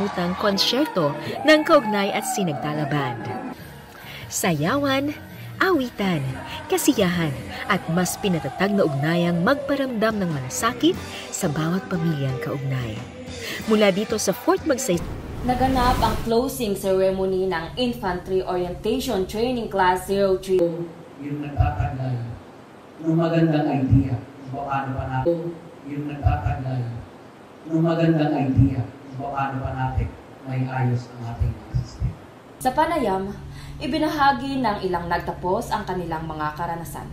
makalimutang konsyerto ng Kaugnay at Sinagtala Band. Sayawan, awitan, kasiyahan at mas pinatatag na ugnayang magparamdam ng malasakit sa bawat pamilyang kaugnay. Mula dito sa Fort Magsaysay, naganap ang closing ceremony ng Infantry Orientation Training Class 03. Yung nagtataglay ng magandang idea kung paano pa natin yung nagtataglay ng magandang idea kung paano pa natin may ayos ang ating system. Sa panayam, ibinahagi ng ilang nagtapos ang kanilang mga karanasan.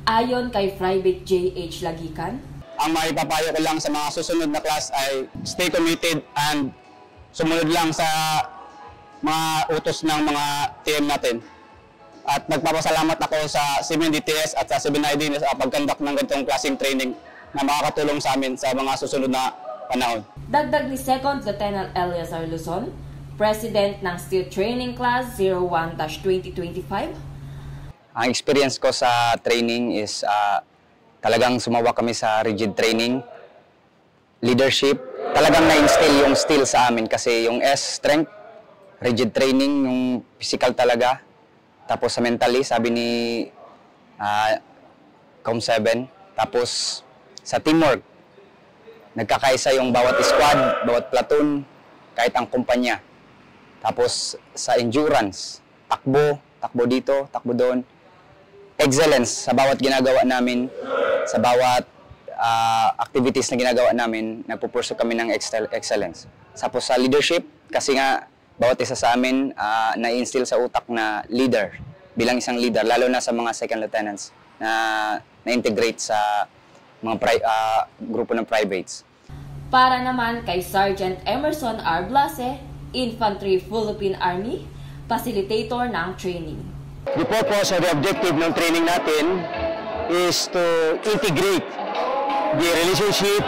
Ayon kay Private J.H. Lagikan, ang maipapayo ko lang sa mga susunod na class ay stay committed and sumunod lang sa mga utos ng mga team natin. At nagpapasalamat ako sa 7DTS at sa 7ID sa pagkandak ng ganitong klaseng training na makakatulong sa amin sa mga susunod na panahon. Dagdag ni 2nd Lieutenant Eliazar Luzon, President ng Steel Training Class 01-2025. Ang experience ko sa training is talagang sumawa kami sa rigid training, leadership. Talagang na-instill yung steel sa amin kasi yung S, strength, rigid training, yung physical talaga. Tapos sa mentally, sabi ni COM7. Tapos sa teamwork, nagkakaisa yung bawat squad, bawat platoon, kahit ang kumpanya. Tapos sa endurance, takbo dito, takbo doon. Excellence sa bawat ginagawa namin, sa bawat activities na ginagawa namin, nagpupurso kami ng excellence. Tapos sa leadership, kasi nga bawat isa sa amin na-instill sa utak na leader, bilang isang leader, lalo na sa mga second lieutenants na integrate sa mga grupo ng privates. Para naman kay Sergeant Emerson R. Blase, Infantry Philippine Army, facilitator ng training. The purpose or the objective ng training natin is to integrate the relationship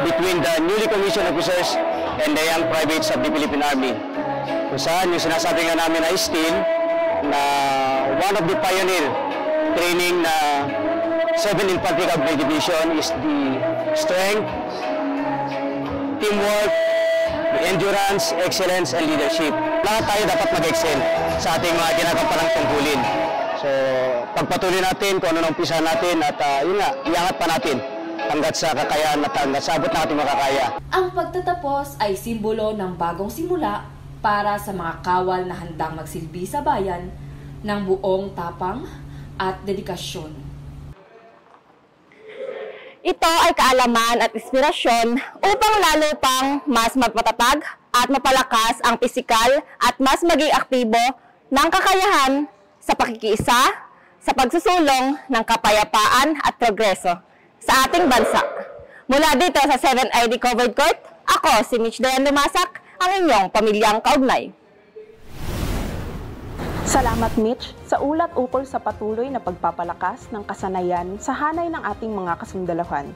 between the newly commissioned officers and the young privates of the Philippine Army. Kung saan yung sinasabi nga namin ay STEAM, na one of the pioneer training na 7th Infantry Cavalry Division is the strength, teamwork, the endurance, excellence, and leadership. Lahat tayo dapat mag-excel sa ating mga ginagampalang tungkulin. So, pagpatuloy natin kung ano nang umpisa natin at yun nga, iangat pa natin hanggat sa kakayahan at hanggat sa abot na ating makakaya. Ang pagtatapos ay simbolo ng bagong simula para sa mga kawal na handang magsilbi sa bayan ng buong tapang at dedikasyon. Ito ay kaalaman at inspirasyon upang lalo pang mas magpatatag at mapalakas ang pisikal at mas maging aktibo ng kakayahan sa pakikiisa, sa pagsusulong ng kapayapaan at progreso sa ating bansa. Mula dito sa 7ID Covered Court, ako si Mitch Dayan Lumasak, ang inyong pamilyang kaugnay. Salamat Mitch sa ulat ukol sa patuloy na pagpapalakas ng kasanayan sa hanay ng ating mga kasundalohan.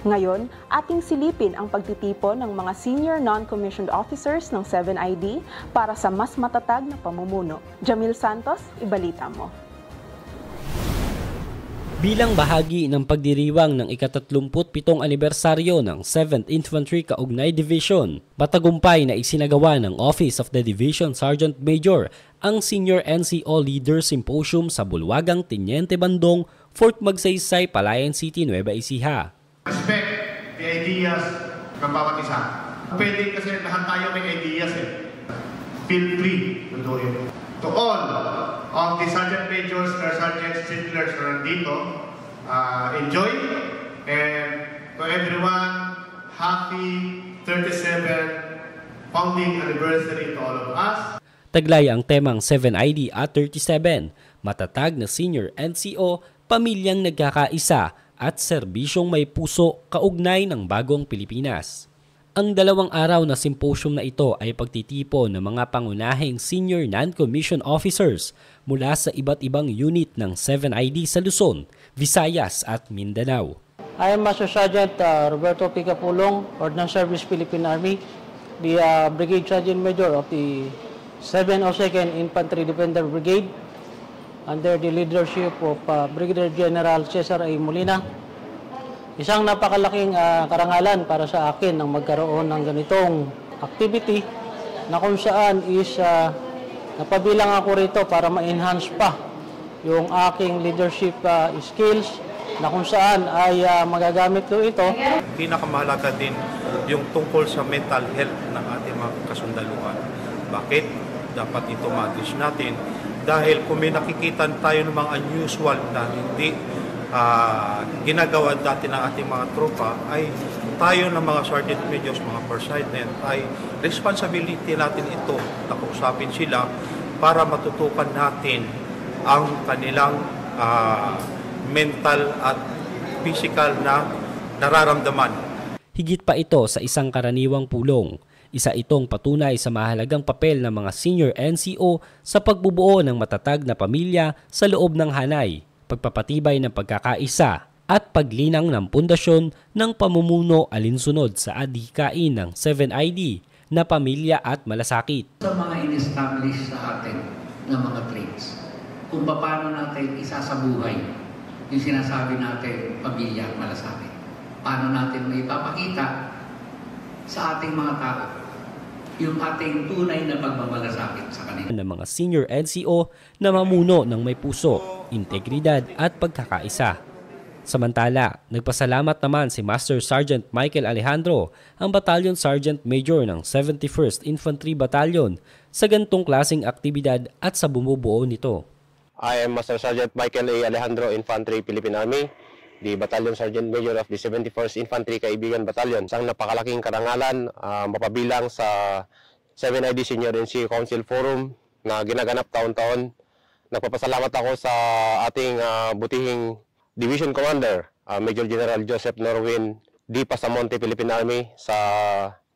Ngayon, ating silipin ang pagtitipon ng mga senior non-commissioned officers ng 7ID para sa mas matatag na pamumuno. Jamil Santos, ibalita mo. Bilang bahagi ng pagdiriwang ng ika-37 anibersaryo ng 7th Infantry Kaugnay Division, matagumpay na isinagawa ng Office of the Division Sergeant Major ang Senior NCO Leader Symposium sa Bulwagang Teniente Bandong, Fort Magsaysay, Palayan City, Nueva Ecija. Respect the ideas ng bawat isa. Pwede kasi lahat tayo may ideas Feel free to do it. To all of the Sergeant Majors or Sergeant Sitlers na nandito, enjoy, and to everyone, happy 37th founding anniversary to all of us. Taglay ang temang 7ID at 37, matatag na senior NCO, pamilyang nagkakaisa at serbisyong may puso kaugnay ng bagong Pilipinas. Ang 2 araw na symposium na ito ay pagtitipon ng mga pangunahing senior non-commissioned officers mula sa iba't ibang unit ng 7ID sa Luzon, Visayas at Mindanao. I am Master Sergeant Roberto Picapulong, Ordnance Service Philippine Army, the Brigade Sergeant Major of the 702nd Infantry Defender Brigade under the leadership of Brigadier General Cesar A. Molina. Isang napakalaking karangalan para sa akin ang magkaroon ng ganitong activity na kung saan is napabilang ako rito para ma-enhance pa yung aking leadership skills na kung saan ay magagamit ko ito. Pinakamahalaga din yung tungkol sa mental health ng ating mga kasundaluhan. Bakit? Dapat ito ma-address natin dahil kung may nakikita tayo ng mga unusual na hindi ginagawa dati ng ating mga tropa, ay tayo ng mga sergeant majors, mga first sergeant, ay responsibility natin ito na kausapin sila para matutukan natin ang kanilang mental at physical na nararamdaman. Higit pa ito sa isang karaniwang pulong. Isa itong patunay sa mahalagang papel ng mga senior NCO sa pagbubuo ng matatag na pamilya sa loob ng hanay, pagpapatibay ng pagkakaisa at paglinang ng pundasyon ng pamumuno alinsunod sa adhikain ng 7ID na pamilya at malasakit. Sa mga in-establish sa atin ng mga traits, kung paano natin isasabuhay yung sinasabi natin pamilya at malasakit. Paano natin may ipapakita sa ating mga tao yung ating tunay na pagmamalasakit sa kanila. Ng mga senior NCO na mamuno ng may puso, integridad at pagkakaisa. Samantala, nagpasalamat naman si Master Sergeant Michael Alejandro, ang Battalion Sergeant Major ng 71st Infantry Battalion, sa gantong klaseng aktibidad at sa bumubuo nito. I am Master Sergeant Michael A. Alejandro, Infantry, Philippine Army, the Battalion Sergeant Major of the 71st Infantry Kaibigan Battalion. Isang napakalaking karangalan, mapabilang sa 7ID Senior NCO Council Forum na ginaganap taon-taon. Nagpapasalamat ako sa ating butihing Division Commander, Major General Joseph Norwin D. Pasamonte, Philippine Army, sa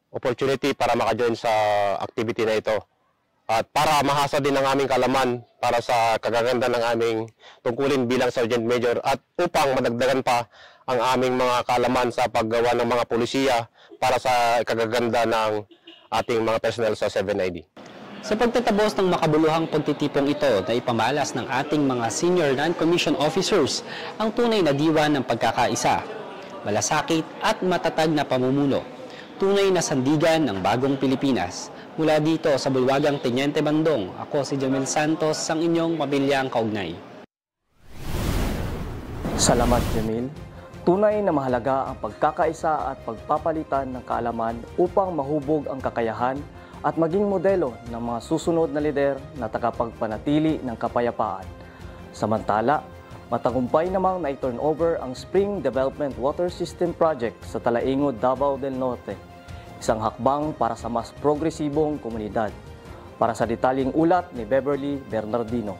opportunity para maka-join sa activity na ito. At para mahasa din ang aming kalaman para sa kagaganda ng aming tungkulin bilang Sergeant Major at upang madagdagan pa ang aming mga kalaman sa paggawa ng mga pulisiya para sa kagaganda ng ating mga personnel sa 7ID. Sa pagtatabos ng makabuluhang pagtitipong ito na ipamalas ng ating mga senior non-commissioned officers ang tunay na diwa ng pagkakaisa, malasakit at matatag na pamumuno, tunay na sandigan ng bagong Pilipinas. Mula dito sa bulwagang Teniente Bandong, ako si Jamil Santos, ang inyong pamilyang kaugnay. Salamat, Jamil. Tunay na mahalaga ang pagkakaisa at pagpapalitan ng kaalaman upang mahubog ang kakayahan at maging modelo ng mga susunod na lider na tagapagpanatili ng kapayapaan. Samantala, matagumpay namang na-turnover ang Spring Development Water System Project sa Talaingod, Davao del Norte. Isang hakbang para sa mas progresibong komunidad. Para sa detalyeng ulat ni Beverly Bernardino.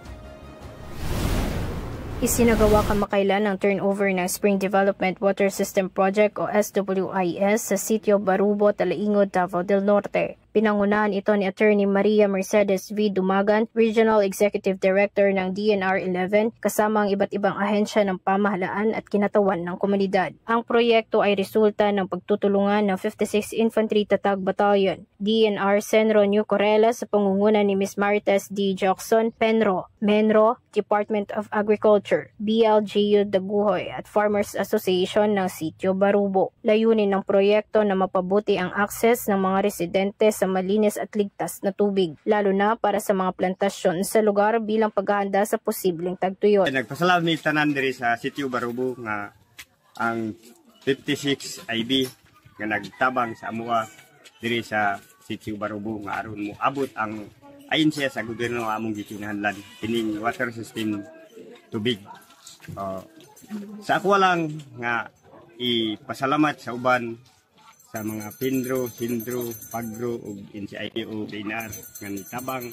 Isinagawa kamakailan ang turnover ng Spring Development Water System Project o SWIS sa Sitio Barubo, Talaingod, Davao del Norte. Pinangunahan ito ni Attorney Maria Mercedes V. Dumagan, Regional Executive Director ng DNR 11, kasama ang iba't ibang ahensya ng pamahalaan at kinatawan ng komunidad. Ang proyekto ay resulta ng pagtutulungan ng 56 Infantry Tatag Battalion, DNR Senro New Corella sa pangunguna ni Ms. Marites D. Jackson, Penro, Menro, Department of Agriculture, BLGU Daguhoy at Farmers Association ng Sitio Barubo. Layunin ng proyekto na mapabuti ang akses ng mga residente sa malinis at ligtas na tubig, lalo na para sa mga plantasyon sa lugar bilang paghahanda sa posibleng tagtuyot. Nagpasalamat ni tanan diri sa Sitio Barubo nga ang 56 IB nga nagtabang sa amua diri sa Sitio Barubo nga aron mo abot ang ayon siya sa gobyerno nga among gikinahanglan kining water system tubig. Sa ako lang nga ipasalamat sa uban sa mga Pindro, Sindro, Pagro, ug NCIP o DNR nga nitabang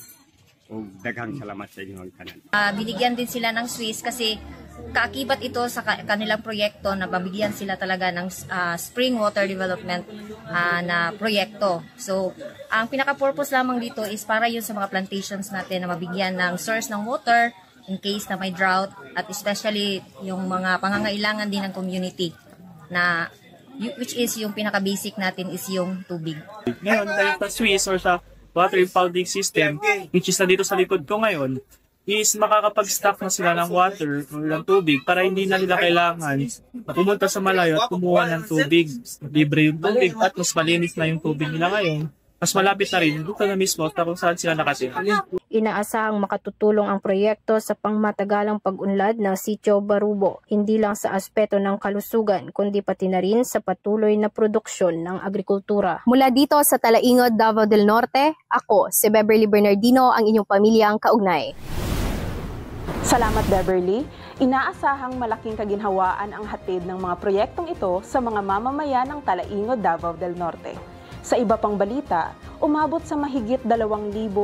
ug daghang salamat sa inyong tanan. Binigyan din sila ng Swiss kasi kaakibat ito sa kanilang proyekto na mabigyan sila talaga ng spring water development na proyekto. So, ang pinaka-purpose lamang dito is para yun sa mga plantations natin na mabigyan ng source ng water in case na may drought at especially yung mga pangangailangan din ng community na which is yung pinaka-basic natin is yung tubig. Ngayon, dahil sa Swiss or sa water impounding system, which is nandito sa likod ko ngayon, is makakapag-stock na sila ng water o ng tubig para hindi na nila kailangan pumunta sa malayo at kumuha ng tubig. Libre yung tubig at mas malinis na yung tubig nila ngayon mas malapit na rin dito na mismo kung saan sila nakatira. Inaasahang makatutulong ang proyekto sa pangmatagalang pag-unlad ng Sitio Barubo, hindi lang sa aspeto ng kalusugan, kundi pati na rin sa patuloy na produksyon ng agrikultura. Mula dito sa Talaingod, Davao del Norte, ako si Beverly Bernardino, ang inyong pamilyang kaugnay. Salamat, Beverly. Inaasahang malaking kaginhawaan ang hatid ng mga proyektong ito sa mga mamamayan ng Talaingod, Davao del Norte. Sa iba pang balita, umabot sa mahigit 2,269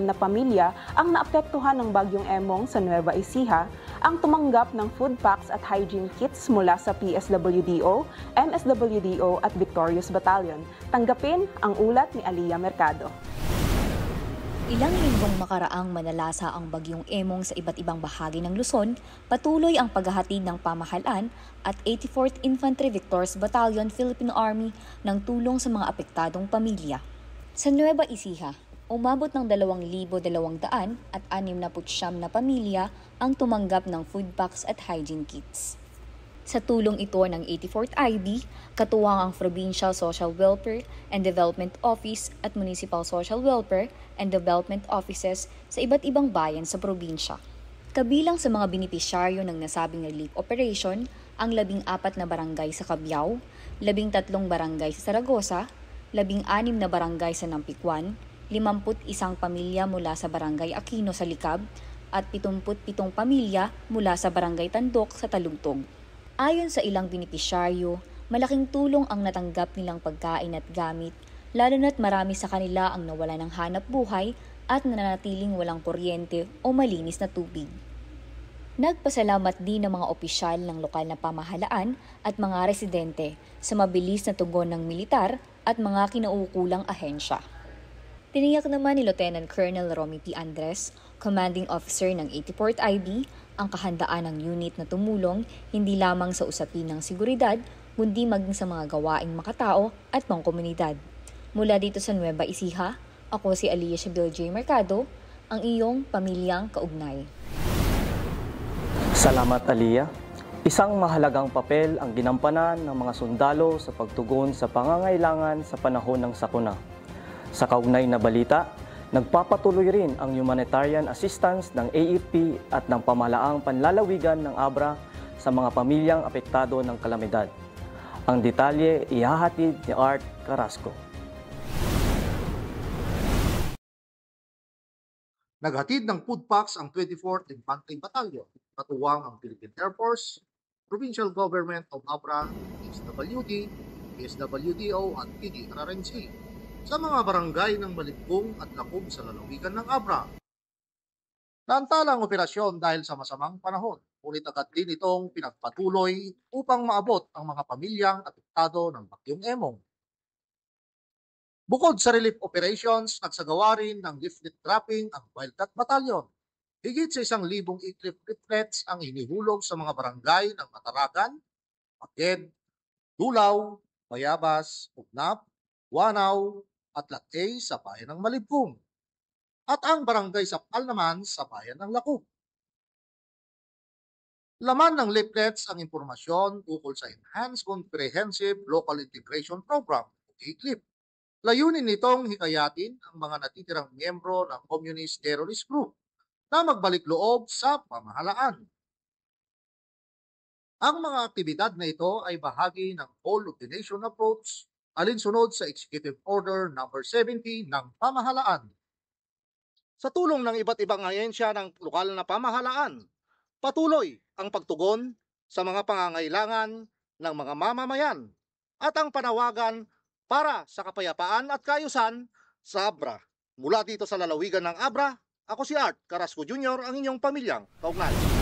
na pamilya ang naapektuhan ng Bagyong Emong sa Nueva Ecija, ang tumanggap ng food packs at hygiene kits mula sa PSWDO, MSWDO at Victorious Battalion. Tanggapin ang ulat ni Aliyah Mercado. Ilang linggong makaraang manalasa ang Bagyong Emong sa iba't ibang bahagi ng Luzon, patuloy ang paghahatid ng pamahalaan at 84th Infantry Victorious Battalion Philippine Army ng tulong sa mga apektadong pamilya. Sa Nueva Ecija, umabot ng 2,269 na pamilya ang tumanggap ng food packs at hygiene kits. Sa tulong ito ng 84th IB, katuwang ang Provincial Social Welfare and Development Office at Municipal Social Welfare and Development Offices sa iba't ibang bayan sa probinsya. Kabilang sa mga benepisyaryo ng nasabing relief operation, ang 14 na barangay sa Cabiao, 13 barangay sa Saragosa, 16 na barangay sa Nampikwan, 51 pamilya mula sa Barangay Aquino sa Likab, at 77 pamilya mula sa Barangay Tandok sa Talugtog. Ayon sa ilang benepisyaryo, malaking tulong ang natanggap nilang pagkain at gamit, lalo na't marami sa kanila ang nawala ng hanap buhay at nananatiling walang kuryente o malinis na tubig. Nagpasalamat din ng mga opisyal ng lokal na pamahalaan at mga residente sa mabilis na tugon ng militar at mga kinaukulang ahensya. Tiniyak naman ni Lieutenant Colonel Romy P. Andres, Commanding Officer ng 84th IB, ang kahandaan ng unit na tumulong hindi lamang sa usapin ng seguridad, kundi maging sa mga gawaing makatao at pangkomunidad. Mula dito sa Nueva Ecija, ako si Aliyah J. Mercado, ang iyong pamilyang kaugnay. Salamat, Aliyah. Isang mahalagang papel ang ginampanan ng mga sundalo sa pagtugon sa pangangailangan sa panahon ng sakuna. Sa kaugnay na balita, nagpapatuloy rin ang humanitarian assistance ng AFP at ng pamahalaang panlalawigan ng ABRA sa mga pamilyang apektado ng kalamidad. Ang detalye ihahatid ni Art Carrasco. Naghatid ng food packs ang 24th Infantry Battalion, katuwang ang Philippine Air Force, Provincial Government of ABRA, SWD, PSWDO at PDRRNC sa mga barangay ng Malibkong at Lacob sa lalawigan ng ABRA. Naantala ang operasyon dahil sa masamang panahon, ngunit agad din itong pinagpatuloy upang maabot ang mga pamilyang apektado ng Bagyong Emong. Bukod sa relief operations, nagsagawa rin ng leaflet dropping ang Wildcat Battalion. Higit sa 1,000 leaflets ang inihulog sa mga barangay ng Mataragan, Paked, Dulaw, Bayabas, Ugnap, Wanaw, at Latay sa bayan ng Malibkong, at ang barangay Sapal naman sa bayan ng Lacob. Laman ng leaflets ang impormasyon ukol sa Enhanced Comprehensive Local Integration Program, ECLIP. Layunin nitong hikayatin ang mga natitirang miyembro ng Communist Terrorist Group na magbalik loob sa pamahalaan. Ang mga aktibidad na ito ay bahagi ng Whole of the Nation approach alinsunod sa Executive Order No. 70 ng pamahalaan. Sa tulong ng iba't ibang ahensya ng lokal na pamahalaan, patuloy ang pagtugon sa mga pangangailangan ng mga mamamayan at ang panawagan para sa kapayapaan at kaayusan sa ABRA. Mula dito sa lalawigan ng ABRA, ako si Art Carrasco Jr., ang inyong pamilyang kaugnay.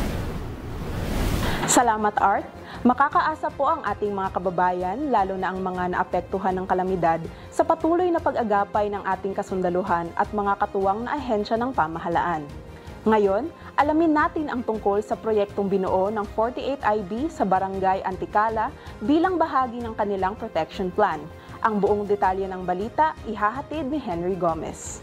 Salamat, Art. Makakaasa po ang ating mga kababayan, lalo na ang mga naapektuhan ng kalamidad, sa patuloy na pag-agapay ng ating kasundaluhan at mga katuwang na ahensya ng pamahalaan. Ngayon, alamin natin ang tungkol sa proyektong binuo ng 48 IB sa Barangay Antikala bilang bahagi ng kanilang protection plan. Ang buong detalye ng balita, ihahatid ni Henry Gomez.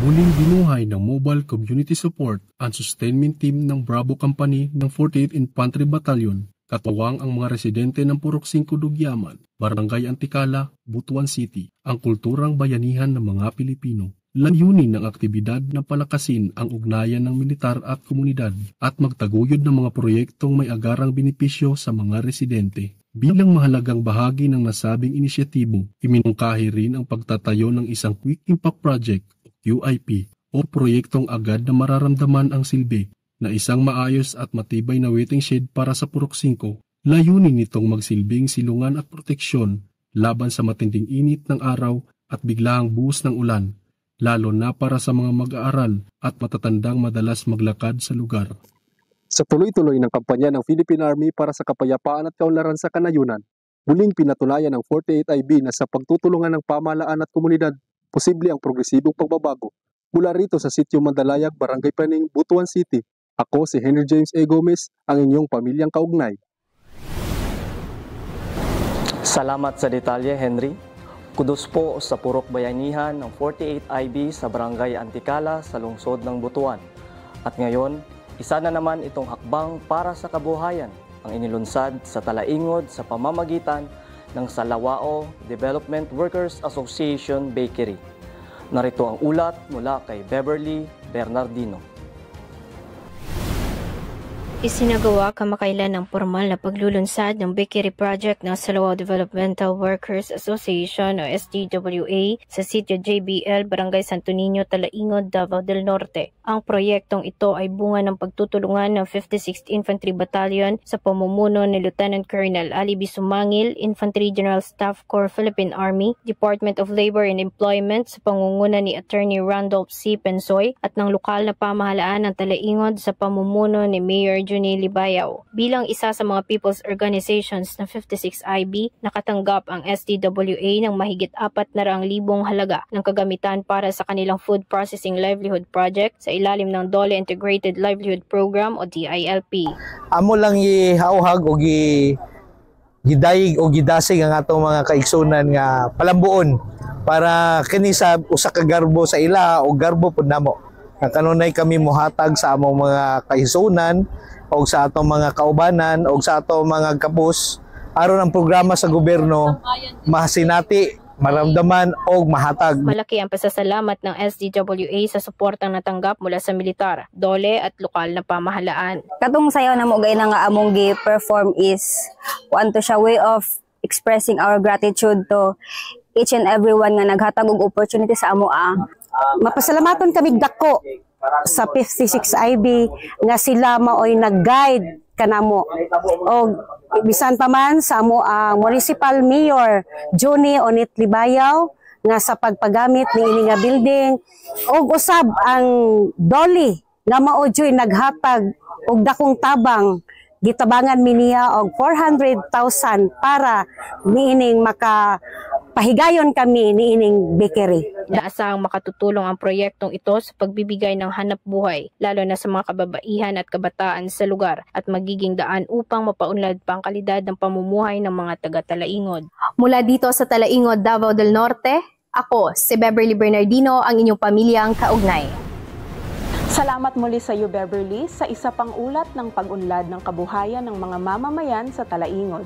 Muling binuhay ng Mobile Community Support and Sustainment Team ng Bravo Company ng 48th Infantry Battalion Katuwang ang mga residente ng Purok 5 Dugyaman, Barangay Antikala, Butuan City, ang kulturang bayanihan ng mga Pilipino. Layunin ng aktibidad na palakasin ang ugnayan ng militar at komunidad at magtaguyod ng mga proyektong may agarang benepisyo sa mga residente. Bilang mahalagang bahagi ng nasabing inisyatibo, iminungkahi rin ang pagtatayo ng isang Quick Impact Project o QIP o proyektong agad na mararamdaman ang silbi na isang maayos at matibay na waiting shed para sa Purok 5. Layunin nitong magsilbing silungan at proteksyon laban sa matinding init ng araw at biglaang buhos ng ulan, lalo na para sa mga mag-aaral at matatandang madalas maglakad sa lugar. Sa tuloy-tuloy ng kampanya ng Philippine Army para sa kapayapaan at kaunlaran sa kanayunan, muling pinatunayan ng 48IB na sa pagtutulungan ng pamahalaan at komunidad, posible ang progresibong pagbabago. Mula rito sa Sitio Mandalayag, Barangay Paning, Butuan City, ako si Henry James A. Gomez, ang inyong pamilyang kaugnay. Salamat sa detalye, Henry. Kudos po sa purok bayanihan ng 48IB sa Barangay Antikala sa lungsod ng Butuan. At ngayon, isa na naman itong hakbang para sa kabuhayan ang inilunsad sa Talaingod sa pamamagitan ng Salawao Development Workers Association Bakery. Narito ang ulat mula kay Beverly Bernardino. Isinagawa kamakailan ng formal na paglulunsad ng bakery project ng Salawao Developmental Workers Association o SDWA sa sitio JBL, Barangay Santo Niño, Talaingod, Davao del Norte. Ang proyektong ito ay bunga ng pagtutulungan ng 56th Infantry Battalion sa pamumuno ni Lieutenant Colonel Ali B. Sumangil, Infantry General Staff Corps, Philippine Army, Department of Labor and Employment sa pangunguna ni Attorney Randolph C. Pensoy at ng lokal na pamahalaan ng Talaingod sa pamumuno ni Mayor Junny Libayaw. Bilang isa sa mga people's organizations ng 56IB, nakatanggap ang SDWA ng mahigit 400,000 halaga ng kagamitan para sa kanilang Food Processing Livelihood Project sa ilalim ng Dole Integrated Livelihood Program o DILP. Amo lang ihauhag o gidayig o gidasig ang atong mga kaigsunan nga palambuon para kini sa usa ka garbo sa ila o garbo pud namo. Kanunay kami mohatag sa among mga kaigsunan o sa atong mga kaubanan o sa atong mga kapos aron ang programa sa gobyerno masinati, maramdaman o mahatag. Malaki ang pasasalamat ng SDWA sa suportang natanggap mula sa militar, dole at lokal na pamahalaan. Katong sayo na mo gay na nga among gi-perform is kuanto siya way of expressing our gratitude to each and everyone nga naghatag og opportunity sa amo. Mapasalamaton kami dako sa 56IB nga sila maoy nag-guide kanamo o bisan pa man sa amo ang Municipal Mayor Junny Onit Libayaw nga sa pagpagamit ni ini nga building og usab ang Dolly nga maoy naghatag og dakong tabang gitabangan mi niya og 400,000 para niining makapahigayon kami niining bakery. Naasahang makatutulong ang proyektong ito sa pagbibigay ng hanap buhay, lalo na sa mga kababaihan at kabataan sa lugar at magiging daan upang mapaunlad pa ang kalidad ng pamumuhay ng mga taga-Talaingod. Mula dito sa Talaingod, Davao del Norte, ako si Beverly Bernardino, ang inyong pamilyang kaugnay. Salamat muli sa iyo, Beverly, sa isa pang ulat ng pag-unlad ng kabuhayan ng mga mamamayan sa Talaingod.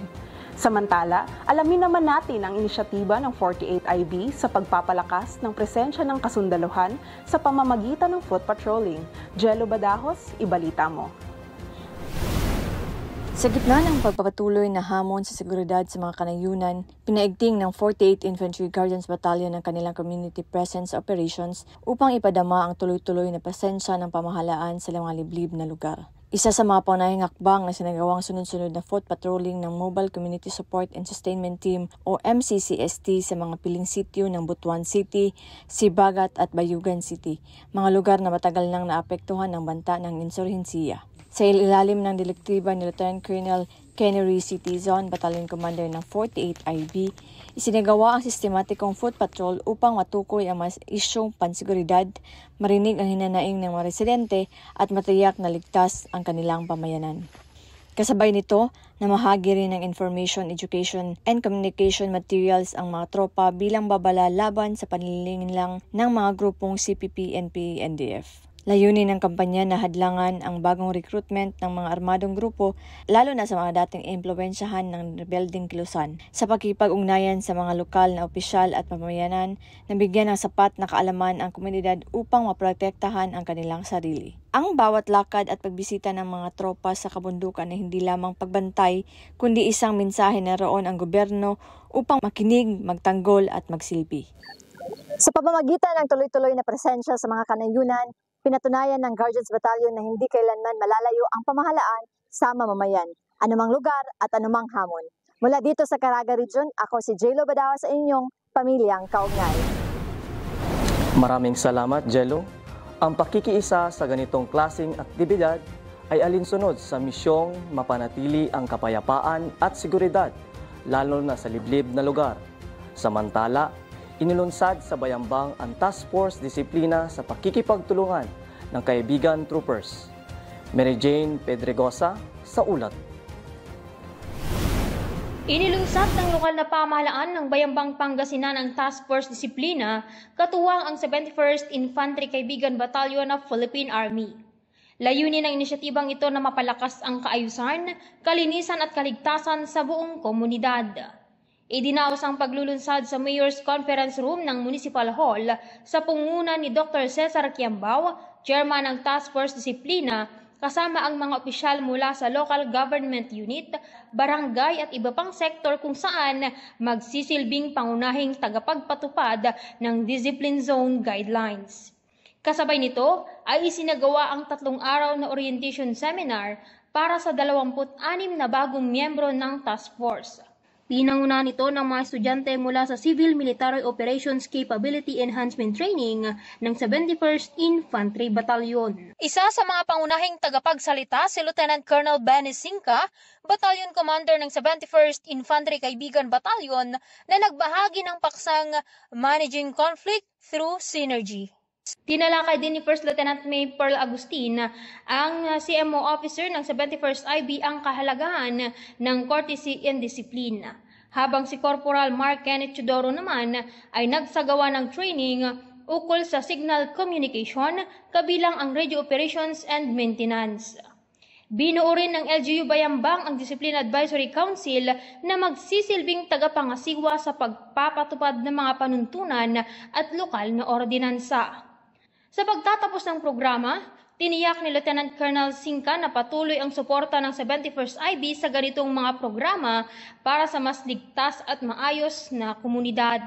Samantala, alamin naman natin ang inisyatiba ng 48IB sa pagpapalakas ng presensya ng kasundaluhan sa pamamagitan ng foot patrolling. Jello Badajos, ibalita mo. Sa gitna ng pagpapatuloy na hamon sa seguridad sa mga kanayunan, pinaigting ng 48th Infantry Guardians Battalion ang kanilang community presence operations upang ipadama ang tuloy-tuloy na presensya ng pamahalaan sa mga liblib na lugar. Isa sa mga pangunahing hakbang na sinagawang sunod-sunod na foot patrolling ng Mobile Community Support and Sustainment Team o MCCST sa mga piling sitio ng Butuan City, Sibagat at Bayugan City, mga lugar na matagal nang naapektuhan ng banta ng insurhensiya. Sa ilalim ng direktiba ni Lieutenant Colonel Kenny Ricci, Zone Battalion Commander ng 48IB, isinagawa ang sistematikong foot patrol upang matukoy ang mga isyong pansiguridad, marinig ang hinanaing ng mga residente at matiyak na ligtas ang kanilang pamayanan. Kasabay nito, namahagi rin ng information, education, and communication materials ang mga tropa bilang babala laban sa panlilinlang ng mga grupong CPP, NPA, NDF. Layunin ng kampanya na hadlangan ang bagong recruitment ng mga armadong grupo, lalo na sa mga dating impluwensyahan ng rebelding kilusan, sa pagkipag-ugnayan sa mga lokal na opisyal at pamayanan na bigyan ng sapat na kaalaman ang komunidad upang maprotektahan ang kanilang sarili. Ang bawat lakad at pagbisita ng mga tropa sa kabundukan ay hindi lamang pagbantay, kundi isang mensahe na roon ang gobyerno upang makinig, magtanggol at magsilbi. Sa pamamagitan ng tuloy-tuloy na presensya sa mga kanayunan, pinatunayan ng Guardians Battalion na hindi kailanman malalayo ang pamahalaan sa mamamayan, anumang lugar at anumang hamon. Mula dito sa Caraga Region, ako si Jello Badawa sa inyong Pamilyang Kaugnay. Maraming salamat, Jello. Ang pakikiisa sa ganitong klaseng aktibidad ay alinsunod sa misyong mapanatili ang kapayapaan at seguridad, lalo na sa liblib na lugar. Samantala, inilunsad sa Bayambang ang Task Force Disiplina sa pakikipagtulungan ng kaibigan troopers. Mary Jane Pedregosa sa ulat. Inilunsad ng lokal na pamahalaan ng Bayambang Pangasinan ang Task Force Disiplina, katuwang ang 71st Infantry Kaibigan Battalion of Philippine Army. Layunin ng inisyatibang ito na mapalakas ang kaayusan, kalinisan at kaligtasan sa buong komunidad. Idinaos ang paglulunsad sa Mayor's Conference Room ng Municipal Hall sa punguna ni Dr. Cesar Quiambao, Chairman ng Task Force Disiplina, kasama ang mga opisyal mula sa local government unit, barangay at iba pang sektor kung saan magsisilbing pangunahing tagapagpatupad ng Discipline Zone Guidelines. Kasabay nito ay isinagawa ang 3 araw na orientation seminar para sa 26 na bagong miyembro ng Task Force. Pinangunahan ito ng mga estudyante mula sa Civil Military Operations Capability Enhancement Training ng 71st Infantry Battalion. Isa sa mga pangunahing tagapagsalita si Lieutenant Colonel Benny Sinca, Battalion Commander ng 71st Infantry Kaibigan Battalion, na nagbahagi ng paksang Managing Conflict Through Synergy. Tinalakay din ni First Lieutenant May Pearl Agustin, ang CMO officer ng 71st IB, ang kahalagahan ng courtesy and discipline. Habang si Corporal Mark Kenneth Chudoro naman ay nagsagawa ng training ukol sa signal communication, kabilang ang radio operations and maintenance. Binuo rin ng LGU Bayambang ang Discipline Advisory Council na magsisilbing tagapangasiwa sa pagpapatupad ng mga panuntunan at lokal na ordinansa. Sa pagtatapos ng programa, tiniyak ni Lieutenant Colonel Sinca na patuloy ang suporta ng 71st IB sa ganitong mga programa para sa mas ligtas at maayos na komunidad.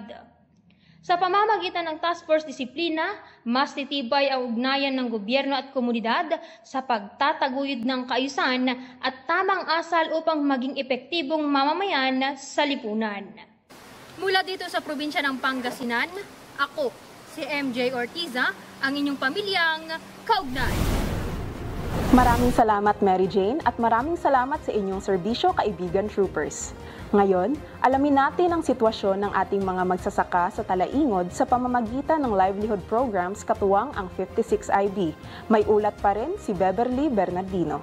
Sa pamamagitan ng Task Force Disiplina, mas titibay ang ugnayan ng gobyerno at komunidad sa pagtataguyod ng kaayusan at tamang asal upang maging epektibong mamamayan sa lipunan. Mula dito sa probinsya ng Pangasinan, ako, si MJ Ortiza, ang inyong pamilyang kaugnay. Maraming salamat, Mary Jane, at maraming salamat sa inyong serbisyo, kaibigan troopers. Ngayon, alamin natin ang sitwasyon ng ating mga magsasaka sa Talaingod sa pamamagitan ng livelihood programs katuwang ang 56 IB. May ulat pa rin si Beverly Bernardino.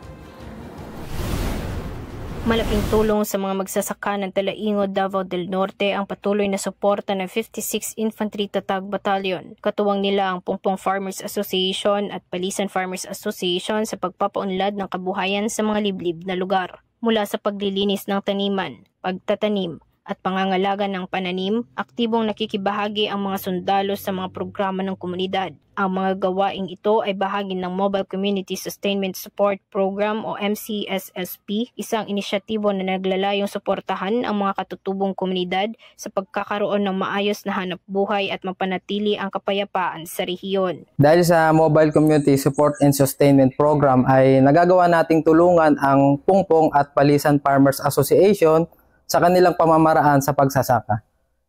Malaking tulong sa mga magsasaka ng Talaingod, Davao del Norte ang patuloy na suporta ng 56 Infantry Tatag Battalion. Katuwang nila ang Pungpong Farmers Association at Palisan Farmers Association sa pagpapaunlad ng kabuhayan sa mga liblib na lugar. Mula sa paglilinis ng taniman, pagtatanim, at pangangalaga ng pananim, aktibong nakikibahagi ang mga sundalo sa mga programa ng komunidad. Ang mga gawaing ito ay bahagi ng Mobile Community Sustainment Support Program o MCSSP, isang inisyatibo na naglalayong suportahan ang mga katutubong komunidad sa pagkakaroon ng maayos na hanap buhay at mapanatili ang kapayapaan sa rehiyon. Dahil sa Mobile Community Support and Sustainment Program ay nagagawa nating tulungan ang Pungpong at Palisan Farmers Association sa kanilang pamamaraan sa pagsasaka.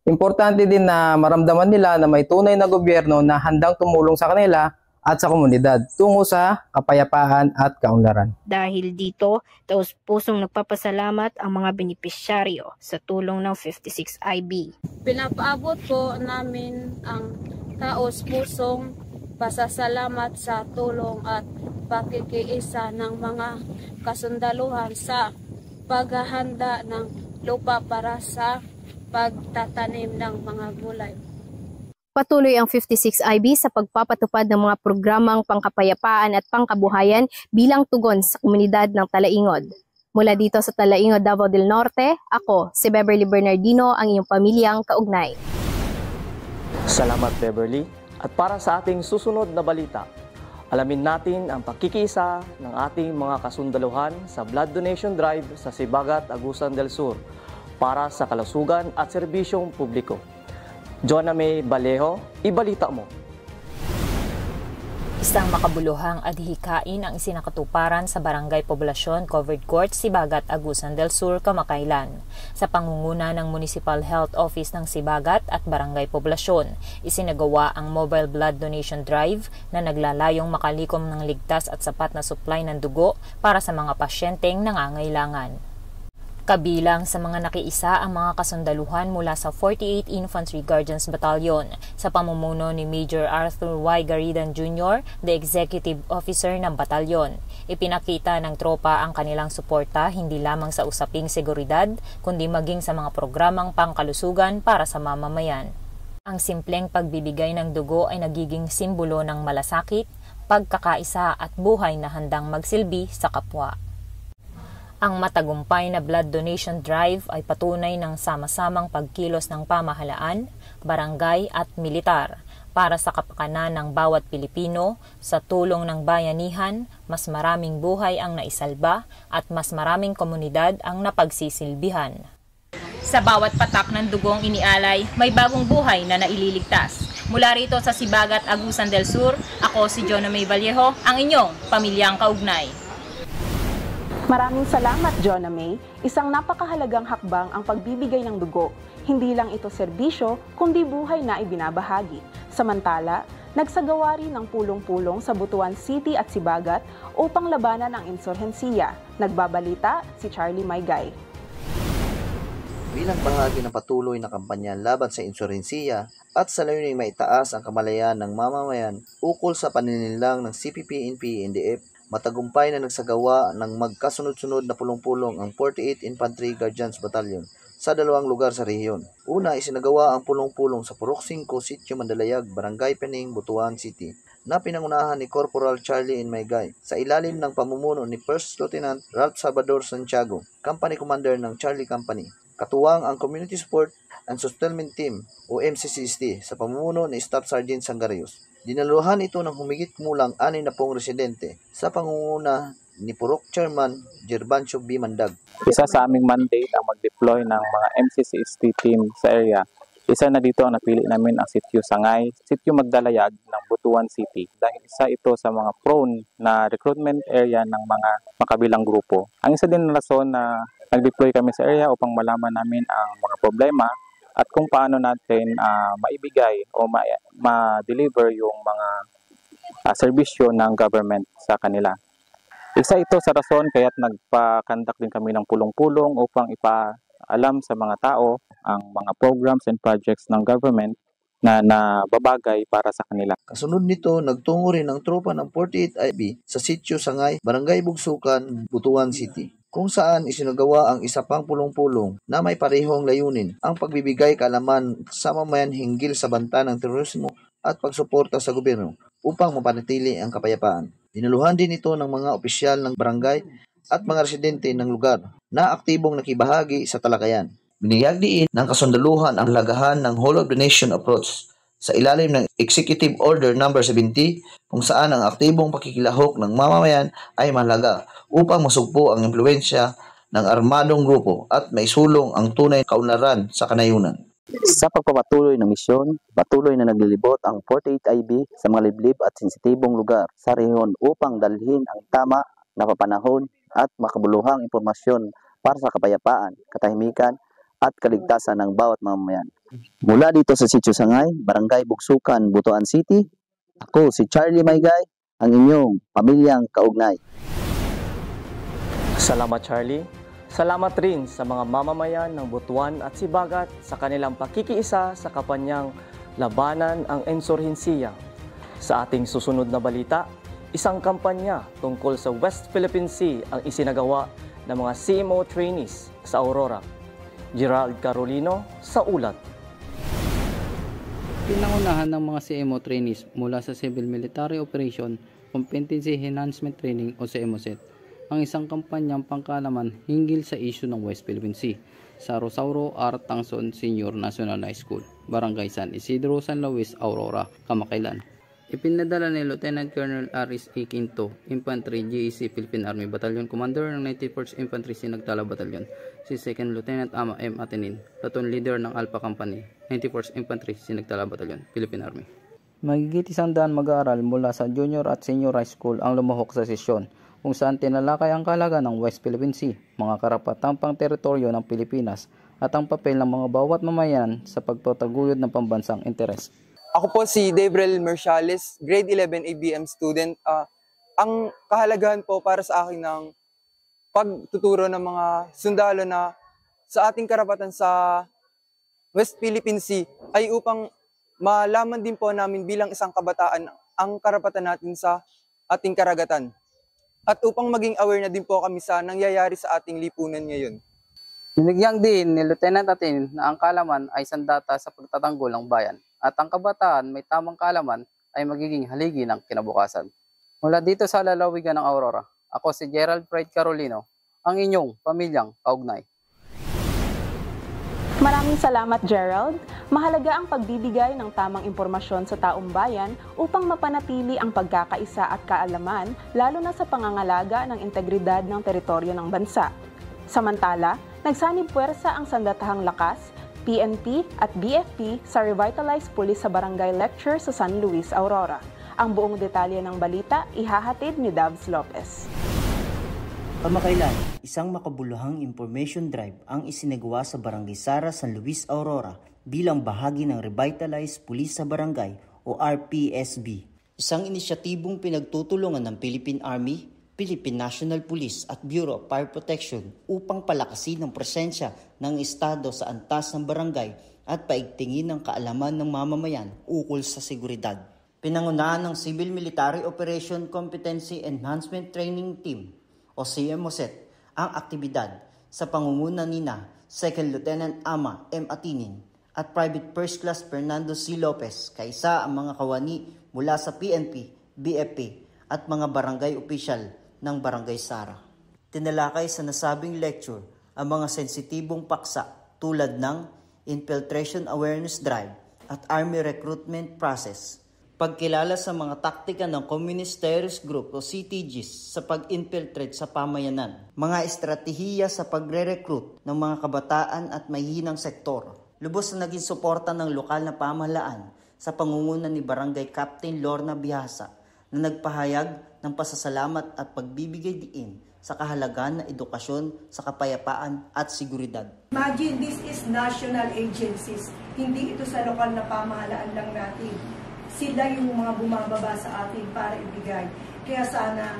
Importante din na maramdaman nila na may tunay na gobyerno na handang tumulong sa kanila at sa komunidad tungo sa kapayapaan at kaunlaran. Dahil dito, taus-pusong nagpapasalamat ang mga benepisyaryo sa tulong ng 56 IB. Pinapaabot po namin ang taus-pusong pasasalamat sa tulong at pakikiisa ng mga kasundaluhan sa paghahanda ng lupa para sa pagtatanim ng mga gulay. Patuloy ang 56IB sa pagpapatupad ng mga programang pangkapayapaan at pangkabuhayan bilang tugon sa komunidad ng Talaingod. Mula dito sa Talaingod, Davao del Norte, ako si Beverly Bernardino, ang inyong pamilyang kaugnay. Salamat Beverly. At para sa ating susunod na balita, alamin natin ang pakikiisa ng ating mga kasundaluhan sa blood donation drive sa Sibagat, Agusan del Sur para sa kalusugan at serbisyong publiko. Joanna May Vallejo, ibalita mo. Isang makabuluhang adhikain ang isinakatuparan sa Barangay Poblasyon Covered Court, Sibagat, Agusan del Sur, kamakailan. Sa pangunguna ng Municipal Health Office ng Sibagat at Barangay Poblasyon, isinagawa ang Mobile Blood Donation Drive na naglalayong makalikom ng ligtas at sapat na supply ng dugo para sa mga pasyenteng nangangailangan. Kabilang sa mga nakiisa ang mga kasundaluhan mula sa 48 Infantry Guardians Battalion sa pamumuno ni Major Arthur Y. Garidan Jr., the Executive Officer ng batalyon. Ipinakita ng tropa ang kanilang suporta hindi lamang sa usaping seguridad, kundi maging sa mga programang pangkalusugan para sa mamamayan. Ang simpleng pagbibigay ng dugo ay nagiging simbolo ng malasakit, pagkakaisa at buhay na handang magsilbi sa kapwa. Ang matagumpay na blood donation drive ay patunay ng sama-samang pagkilos ng pamahalaan, barangay at militar para sa kapakanan ng bawat Pilipino. Sa tulong ng bayanihan, mas maraming buhay ang naisalba at mas maraming komunidad ang napagsisilbihan. Sa bawat patak ng dugong inialay, may bagong buhay na naililigtas. Mula rito sa Sibagat, Agusan del Sur, ako si Joanna May Vallejo, ang inyong pamilyang kaugnay. Maraming salamat, Joanna May. Isang napakahalagang hakbang ang pagbibigay ng dugo. Hindi lang ito serbisyo, kundi buhay na ibinabahagi. Samantala, nagsagawa rin ng pulong-pulong sa Butuan City at Sibagat upang labanan ang insurhensiya. Nagbabalita si Charlie Maygay. Bilang bahagi ng patuloy na kampanya laban sa insurhensiya at sa layuning maitaas ang kamalayan ng mamamayan ukol sa paninilang ng CPP-NP-NDF, matagumpay na nagsagawa ng magkasunod-sunod na pulong-pulong ang 48 Infantry Guardians Battalion sa dalawang lugar sa rehiyon. Una, isinagawa ang pulong-pulong sa Purok 5, Sitio Mandalayag, Barangay Pening, Butuan City, na pinangunahan ni Corporal Charlie N. Maygay sa ilalim ng pamumuno ni First Lieutenant Ralph Salvador Santiago, Company Commander ng Charlie Company. Katuwang ang Community Support and Sustainment Team o MCCST sa pamumuno ni Staff Sergeant Sangarius. Dinaluhan ito ng humigit kumulang 60 residente sa pangunguna ni Purok Chairman Gerbancio B. Mandag. Isa sa aming mandate ang mag-deploy ng mga MCCST team sa area. Isa na dito ang napili namin ang Sitio Sangay, Sitio Magdalayag ng Butuan City dahil isa ito sa mga prone na recruitment area ng mga makabilang grupo. Ang isa din na rason na nag-deploy kami sa area upang malaman namin ang mga problema at kung paano natin maibigay o ma-deliver yung mga serbisyo ng government sa kanila. Isa ito sa rason kaya't nagpa-conduct din kami ng pulong-pulong upang ipaalam sa mga tao ang mga programs and projects ng government na nababagay para sa kanila. Kasunod nito, nagtungo rin ang tropa ng 48 IB sa Sitio Sangay, Barangay Bugsukan, Butuan City, kung saan isinagawa ang isa pang pulong-pulong na may parehong layunin, ang pagbibigay kaalaman sa mamayan hinggil sa banta ng terorismo at pagsuporta sa gobyerno upang mapanatili ang kapayapaan. Dinuluhan din ito ng mga opisyal ng barangay at mga residente ng lugar na aktibong nakibahagi sa talakayan. Binigyan din ng kasundaluhan ang lagahan ng Whole of the Nation approach sa ilalim ng Executive Order No. 70 kung saan ang aktibong pakikilahok ng mamamayan ay mahalaga upang masugpo ang impluensya ng armadong grupo at maisulong ang tunay na kaunlaran sa kanayunan. Sa pagpapatuloy ng misyon, patuloy na naglilibot ang 48 IB sa mga liblib at sensitibong lugar sa rehiyon upang dalhin ang tama na papanahon at makabuluhang impormasyon para sa kapayapaan, katahimikan at kaligtasan ng bawat mamamayan. Mula dito sa Sitio Sangay, Barangay Bugsukan, Butuan City, ako si Charlie Maygay, ang inyong pamilyang kaugnay. Salamat Charlie. Salamat rin sa mga mamamayan ng Butuan at Sibagat sa kanilang pakikiisa sa kampanyang labanan ang insurhensiya. Sa ating susunod na balita, isang kampanya tungkol sa West Philippine Sea ang isinagawa ng mga CMO trainees sa Aurora. Gerald Carolino sa ulat. Pinangunahan ng mga CMO trainees mula sa Civil Military Operation Competency Enhancement Training o CMOSET ang isang kampanyang pangkaalaman hinggil sa isyu ng West Philippine Sea sa Rosauro R. Tangson Senior National High School, Barangay San Isidro, San Luis, Aurora, Kamakailan. Ipinadala ni Lieutenant Colonel Aris A. Quinto, Infantry GEC Philippine Army Battalion Commander ng 91st Infantry Sinagtala Battalion, si 2nd Lieutenant Ama M. Atenin, Platoon Leader ng Alpha Company, 91st Infantry Sinagtala Battalion, Philippine Army. Mahigit 100 mag-aaral mula sa junior at senior high school ang lumahok sa sesyon, kung saan tinalakay ang kahalaga ng West Philippine Sea, mga karapatang pang-teritoryo ng Pilipinas, at ang papel ng mga bawat mamayan sa pagtataguyod ng pambansang interes. Ako po si Debrel Merciales, grade 11 ABM student. Ang kahalagahan po para sa akin ng pagtuturo ng mga sundalo na sa ating karapatan sa West Philippine Sea ay upang malaman din po namin bilang isang kabataan ang karapatan natin sa ating karagatan. At upang maging aware na din po kami sa nangyayari sa ating lipunan ngayon. Binigyang din ni Lieutenant Atenin na ang kaalaman ay sandata sa pagtatanggol ng bayan at ang kabataan may tamang kaalaman ay magiging haligi ng kinabukasan. Mula dito sa lalawigan ng Aurora, ako si Gerald Pride Carolino, ang inyong pamilyang kaugnay. Maraming salamat, Gerald. Mahalaga ang pagbibigay ng tamang impormasyon sa taong bayan upang mapanatili ang pagkakaisa at kaalaman, lalo na sa pangangalaga ng integridad ng teritoryo ng bansa. Samantala, nagsanib puwersa ang Sandatahang Lakas, PNP at BFP sa Revitalized Police sa Barangay Lecture sa San Luis, Aurora. Ang buong detalye ng balita ihahatid ni Davs Lopez. Kamakailan, isang makabuluhang information drive ang isinagawa sa Barangay Sara, San Luis, Aurora bilang bahagi ng Revitalized Police sa Barangay o RPSB. Isang inisyatibong pinagtutulungan ng Philippine Army, Philippine National Police at Bureau of Fire Protection upang palakasin ang presensya ng Estado sa antas ng barangay at paigtingin ang kaalaman ng mamamayan ukol sa seguridad. Pinangunahan ng Civil Military Operation Competency Enhancement Training Team o CMOSET ang aktibidad sa pangunguna nina 2nd Lieutenant Ama M. Atinin at Private First Class Fernando C. Lopez kaysa ang mga kawani mula sa PNP, BFP at mga barangay official ng Barangay Sara. Tinalakay sa nasabing lecture ang mga sensitibong paksa tulad ng Infiltration Awareness Drive at Army Recruitment Process, pagkilala sa mga taktika ng Communist Terrorist Group o CTGs sa pag-infiltrate sa pamayanan, mga estratehiya sa pagre-recruit ng mga kabataan at mahihinang sektor. Lubos na naging suporta ng lokal na pamahalaan sa pangunguna ni Barangay Captain Lorna Bihasa na nagpahayag ng pasasalamat at pagbibigay diin sa kahalagaan ng edukasyon sa kapayapaan at seguridad. Imagine, this is national agencies. Hindi ito sa lokal na pamahalaan lang natin. Sila yung mga bumababa sa atin para ibigay. Kaya sana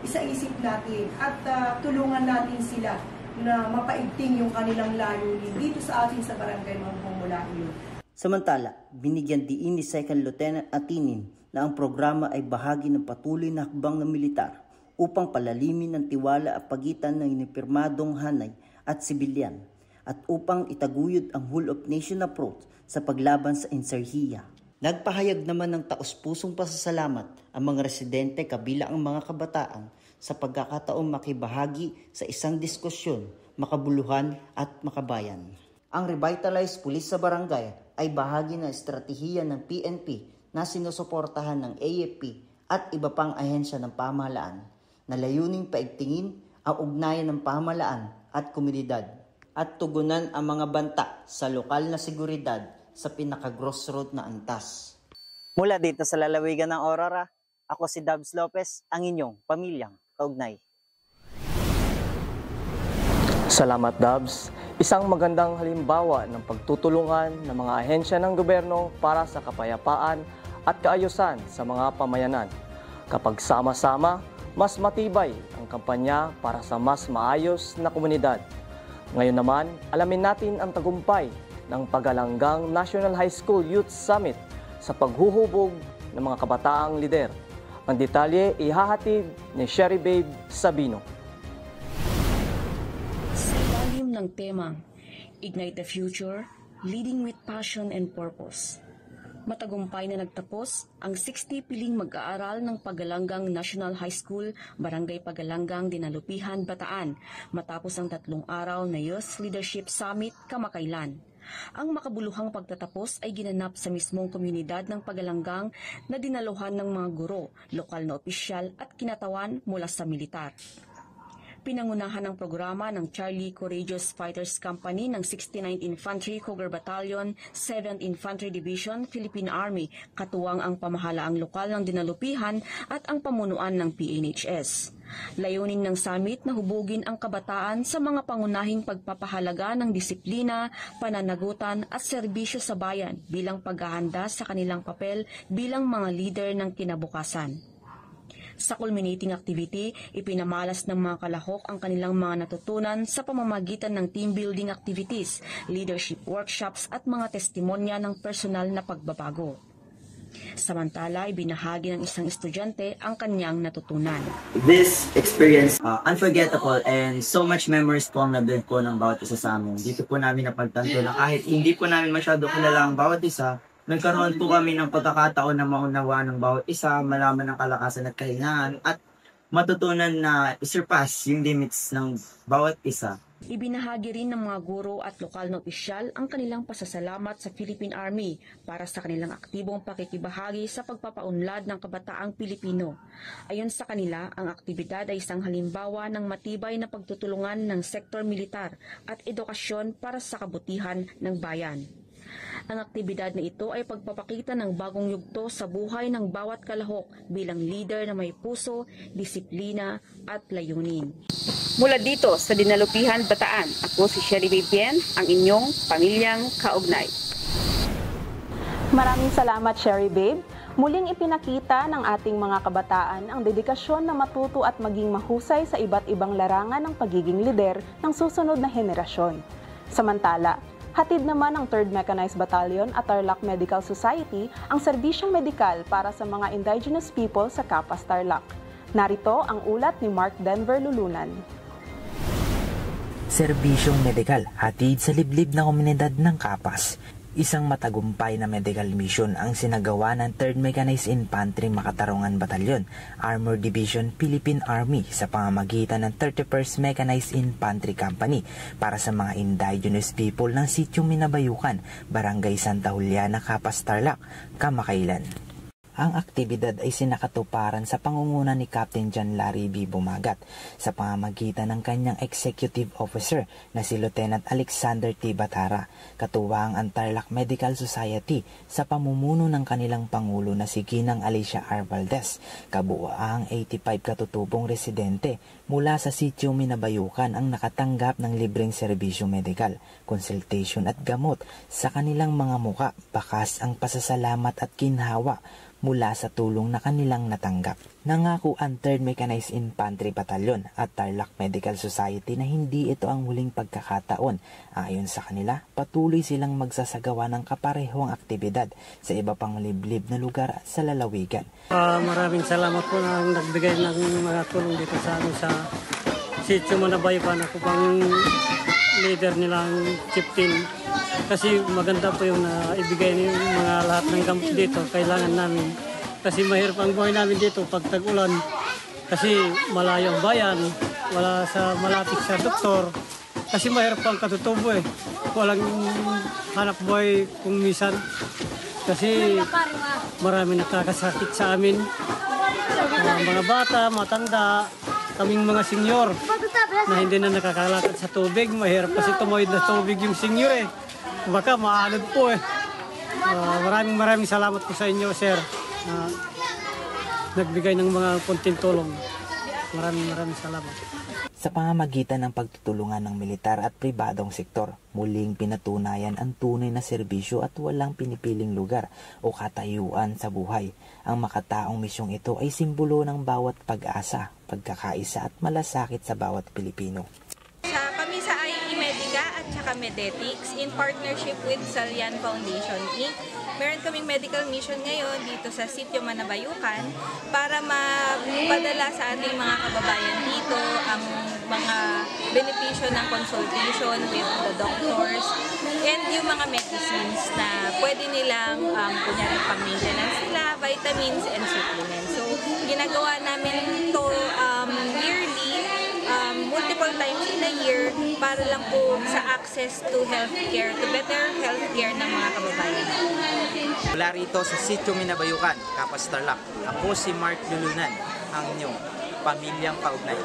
isa-isip natin at tulungan natin sila na mapaigting yung kanilang layunin dito sa atin sa barangay Mangmulayo. Samantala, binigyan diin ni 2nd Lieutenant Atinin na ang programa ay bahagi ng patuloy na hakbang ng militar upang palalimin ang tiwala at pagitan ng inipirmadong hanay at sibilyan at upang itaguyod ang whole of nation approach sa paglaban sa inserhiya. Nagpahayag naman ng taos-pusong pasasalamat ang mga residente kabilang ang mga kabataan sa pagkakataong makibahagi sa isang diskusyon, makabuluhan at makabayan. Ang Revitalized Police sa Barangay ay bahagi ng estratehiya ng PNP na sinusuportahan ng AFP at iba pang ahensya ng pamahalaan na layuning paigtingin ang ugnayan ng pamahalaan at komunidad at tugunan ang mga banta sa lokal na seguridad sa pinaka-crossroad na antas. Mula dito sa lalawigan ng Aurora, ako si Davs Lopez, ang inyong pamilyang kaugnay. Salamat, Dabs. Isang magandang halimbawa ng pagtutulungan ng mga ahensya ng gobyerno para sa kapayapaan at kaayusan sa mga pamayanan. Kapag sama-sama, mas matibay ang kampanya para sa mas maayos na komunidad. Ngayon naman, alamin natin ang tagumpay ng Pagalanggang National High School Youth Summit sa paghuhubog ng mga kabataang lider. Ang detalye ihahatid ni Sherry Babe Sabino. Sa ilalim ng temang Ignite the Future, Leading with Passion and Purpose. Matagumpay na nagtapos ang 60 piling mag-aaral ng Pagalanggang National High School, Barangay Pagalanggang, Dinalupihan, Bataan, matapos ang 3 araw na Youth Leadership Summit kamakailan. Ang makabuluhang pagtatapos ay ginanap sa mismong komunidad ng Pagalanggang na dinaluhan ng mga guro, lokal na opisyal at kinatawan mula sa militar. Pinangunahan ng programa ng Charlie Courageous Fighters Company ng 69th Infantry Cougar Battalion, 7th Infantry Division, Philippine Army, katuwang ang pamahalaang lokal ng Dinalupihan at ang pamunuan ng PNHS. Layunin ng summit na hubugin ang kabataan sa mga pangunahing pagpapahalaga ng disiplina, pananagutan at serbisyo sa bayan bilang paghahanda sa kanilang papel bilang mga leader ng kinabukasan. Sa culminating activity, ipinamalas ng mga kalahok ang kanilang mga natutunan sa pamamagitan ng team building activities, leadership workshops at mga testimonya ng personal na pagbabago. Samantala, ibinahagi ng isang estudyante ang kanyang natutunan. This experience, unforgettable and so much memories po ang nabuild ko ng bawat isa sa amin. Dito po namin napagtanto na kahit hindi po namin masyado kilala ang bawat isa, nagkaroon po kami ng pagkakataon na maunawaan ng bawat isa, malaman ng kalakasan at kahinaan, at matutunan na isurpass yung limits ng bawat isa. Ibinahagi rin ng mga guro at lokal na opisyal ang kanilang pasasalamat sa Philippine Army para sa kanilang aktibong pakikibahagi sa pagpapaunlad ng kabataang Pilipino. Ayon sa kanila, ang aktibidad ay isang halimbawa ng matibay na pagtutulungan ng sektor militar at edukasyon para sa kabutihan ng bayan. Ang aktibidad na ito ay pagpapakita ng bagong yugto sa buhay ng bawat kalahok bilang leader na may puso, disiplina at layunin. Mula dito sa Dinalupihan, Bataan, ako si Sherry Bibien, ang inyong pamilyang kaugnay. Maraming salamat, Sherry Babe. Muling ipinakita ng ating mga kabataan ang dedikasyon na matuto at maging mahusay sa iba't ibang larangan ng pagiging lider ng susunod na henerasyon. Samantala, hatid naman ng 3rd Mechanized Battalion at Tarlac Medical Society ang serbisyong medikal para sa mga indigenous people sa Capas, Tarlac. Narito ang ulat ni Mark Denver Lulunan. Serbisyong medikal hatid sa liblib na komunidad ng Capas. Isang matagumpay na medical mission ang sinagawa ng 3rd Mechanized Infantry Makatarungan Batalyon, Armored Division, Philippine Army sa pamamagitan ng 31st Mechanized Infantry Company para sa mga indigenous people ng Sityong Minabayukan, Barangay Santa Juliana, Capas, Tarlac, kamakailan. Ang aktibidad ay sinakatuparan sa pangunguna ni Captain John Larry B. Bumagat sa pamamagitan ng kanyang executive officer na si Lieutenant Alexander T. Batara, katuwang ang Tarlac Medical Society sa pamumuno ng kanilang pangulo na si Ginang Alicia R. Valdez, kabuoang 85 katutubong residente mula sa Sityong Minabayukan ang nakatanggap ng libreng serbisyo medikal, consultation at gamot sa kanilang mga muka, bakas ang pasasalamat at ginhawa mula sa tulong na kanilang natanggap. Nangako ang 3rd Mechanized Infantry Battalion at Tarlac Medical Society na hindi ito ang huling pagkakataon. Ayon sa kanila, patuloy silang magsasagawa ng kaparehong aktibidad sa iba pang liblib na lugar sa lalawigan. Maraming salamat po na nagbigay ng mga tulong dito sa amin sa Sitio Minabayukan. Ako pang leader nilang chieftain. Kasi maganda po yung ibigay niyo mga lahat ng gamot dito, kailangan namin. Kasi mahirap ang buhay namin dito pag tag-ulan. Kasi malayo ang bayan, wala sa malapit sa doktor. Kasi mahirap ang katutubo eh. Walang hanap buhay kung minsan. Kasi marami nakakasakit sa amin. Mga bata, matanda, kaming mga senior na hindi na nakakalakad sa tubig. Mahirap kasi tumawid na tubig yung senior eh. Baka maanod po eh. Maraming salamat po sa inyo, sir, na nagbigay ng mga konting tulong. Maraming salamat. Sa pamamagitan ng pagtutulungan ng militar at pribadong sektor, muling pinatunayan ang tunay na serbisyo at walang pinipiling lugar o katayuan sa buhay. Ang makataong misyong ito ay simbolo ng bawat pag-asa, pagkakaisa at malasakit sa bawat Pilipino. Kami sa IE Medica at saka Medetics in partnership with Salian Foundation Inc. Meron kaming medical mission ngayon dito sa Sitio Manabayukan para mapadala sa ating mga kababayan dito ang mga benepisyo ng consultation with the doctors and yung mga medicines na pwede nilang kunyari pang-maintenance nila, vitamins and supplements. So, ginagawa namin ito yearly, multiple times in a year para lang po sa access to healthcare, to better healthcare ng mga kababayan. Mula rito sa Sitio Manabayukan, Kapas Tarlac, ako si Mark Lulunan, ang inyong pamilyang kaugnay.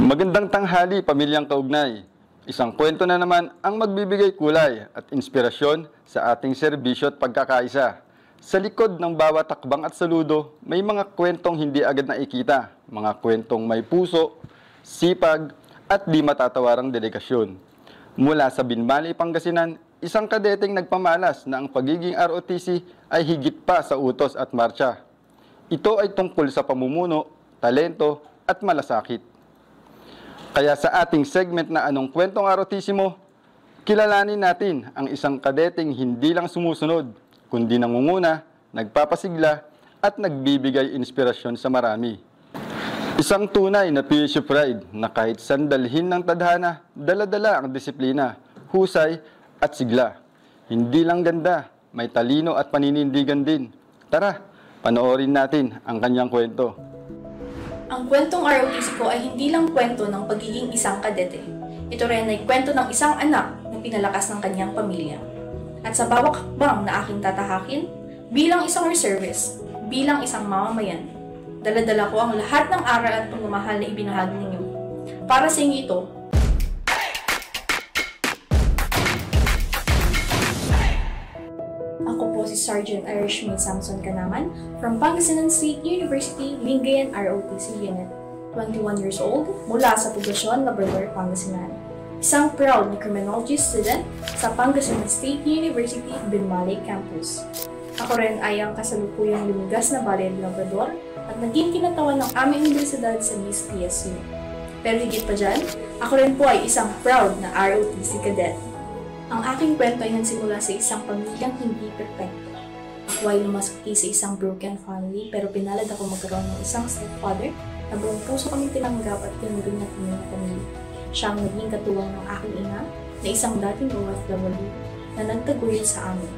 Magandang tanghali, pamilyang kaugnay. Isang kwento na naman ang magbibigay kulay at inspirasyon sa ating serbisyo at pagkakaisa. Sa likod ng bawat takbang at saludo, may mga kwentong hindi agad nakikita, mga kwentong may puso, sipag, at di matatawarang dedikasyon. Mula sa Binmalay, Pangasinan, isang kadeteng nagpamalas na ang pagiging ROTC ay higit pa sa utos at marcha. Ito ay tungkol sa pamumuno, talento, at malasakit. Kaya sa ating segment na Anong Kwentong ROTC Mo, kilalanin natin ang isang kadeteng hindi lang sumusunod, kundi nangunguna, nagpapasigla, at nagbibigay inspirasyon sa marami. Isang tunay na PSU pride na kahit sandalhin ng tadhana, dala-dala ang disiplina, husay, at sigla. Hindi lang ganda, may talino at paninindigan din. Tara, panoorin natin ang kanyang kwento. Ang kwentong ROTC ko ay hindi lang kwento ng pagiging isang kadete. Ito rin ay kwento ng isang anak na pinalakas ng kanyang pamilya. At sa bawat hakbang na aking tatahakin, bilang isang reservist, bilang isang mamamayan, dala-dala ko ang lahat ng aral at pagmamahal na ibinahagi ninyo. Para sa inyo ito, ako po si Sergeant Irishmael Samson Canaman from Pangasinan State University, Lingayen ROTC Unit. 21 years old, mula sa Poblasyon, Labrador, Pangasinan. Isang proud na criminology student sa Pangasinan State University, Binmalay Campus. Ako rin ay ang kasalukuyang lumigas na Bayan Labrador at naging kinatawan ng aming universidad sa Miss PSU. Pero higit pa dyan, ako rin po ay isang proud na ROTC cadet. Ang aking kwento ay nagsimula sa isang pamilyang hindi perfecto. Ako ay lumaki sa isang broken family pero pinalad ako magkaroon ng isang stepfather na buong puso kaming tinanggap at tinuring na kanyang pamilya. Siya ang naging katuwang ng aking ina na isang dating OFW na nagtaguyod sa amin.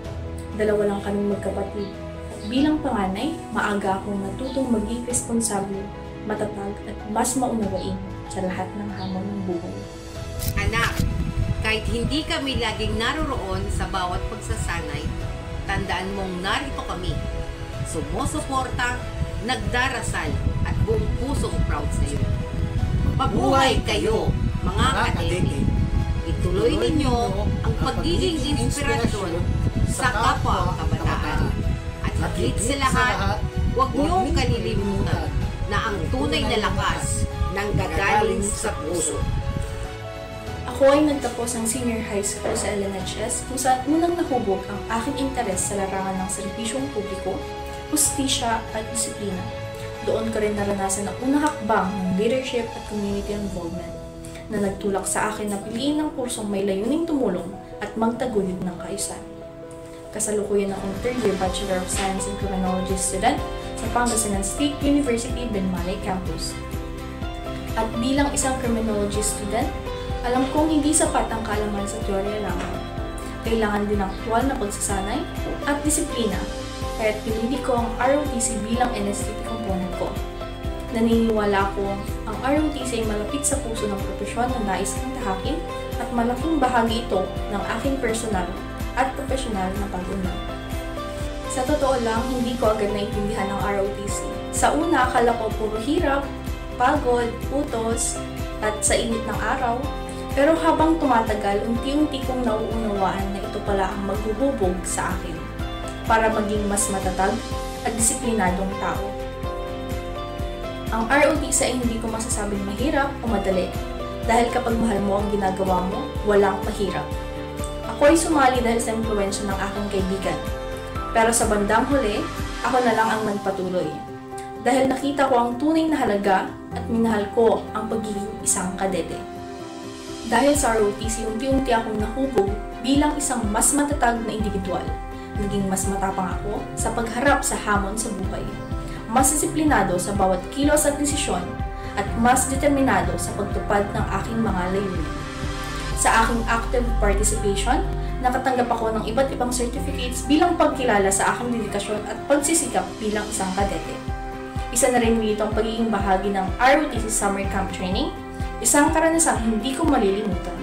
Dalawa lang kaming magkapatid at bilang panganay, maaga akong natutong maging responsable, matatag at mas maunawain sa lahat ng hamon ng buhay. Anak, kahit hindi kami laging naroroon sa bawat pagsasanay, tandaan mong narito kami, sumusuporta, nagdarasal at buong pusong proud sa iyo. Mabuhay kayo, mga kadete! Ituloy ninyo ang pagiging inspirasyon sa kapwa kabataan. At higit sa lahat, huwag niyong kalilimutan na ang tunay na lakas nanggagaling sa puso. Ako ay nagtapos ng senior high school sa LNHS kung saan unang nahubog ang aking interes sa larangan ng serbisyong publiko, hustisya at disiplina. Doon ko rin naranasan ang unang hakbang ng leadership at community involvement na nagtulak sa akin na piliin ng kursong may layuning tumulong at magtaguyod ng kaayusan. Kasalukuyan akong 3rd year Bachelor of Science in Criminology student sa Pangasinan State University, Binmalay Campus. At bilang isang criminology student, alam kong hindi sapat ang kaalaman sa teorya lamang. Kailangan din ng aktual na pagsasanay at disiplina, kaya't pinili ko ang ROTC bilang NSTP component ko. Naniniwala ako ang ROTC ay malapit sa puso ng propesyon na nais kong tahakin at malaking bahagi ito ng aking personal at profesional na pag-unlad. Sa totoo lang, hindi ko agad naintindihan ang ROTC. Sa una, akala ko puro hirap, pagod, utos, at sa init ng araw. Pero habang tumatagal, unti-unti kong nauunawaan na ito pala ang magbububog sa akin para maging mas matatag at disiplinadong tao. Ang ROTC ay hindi ko masasabing mahirap o madali. Dahil kapag mahal mo ang ginagawa mo, walang mahirap. Ako ay sumali dahil sa impluwensya ng aking kaibigan. Pero sa bandang huli, ako na lang ang nagpatuloy. Dahil nakita ko ang tunay na halaga at minahal ko ang pagiging isang kadete. Dahil sa ROTC, unti-unti akong nahubog bilang isang mas matatag na individual. Naging mas matapang ako sa pagharap sa hamon sa buhay. Mas disiplinado sa bawat kilos at desisyon at mas determinado sa pagtupad ng aking mga layunin. Sa aking active participation, nakatanggap ako ng iba't ibang certificates bilang pagkilala sa aking dedikasyon at pagsisikap bilang isang kadete. Isa na rin dito ang pagiging bahagi ng ROTC Summer Camp Training, isang karanasang hindi ko malilimutan.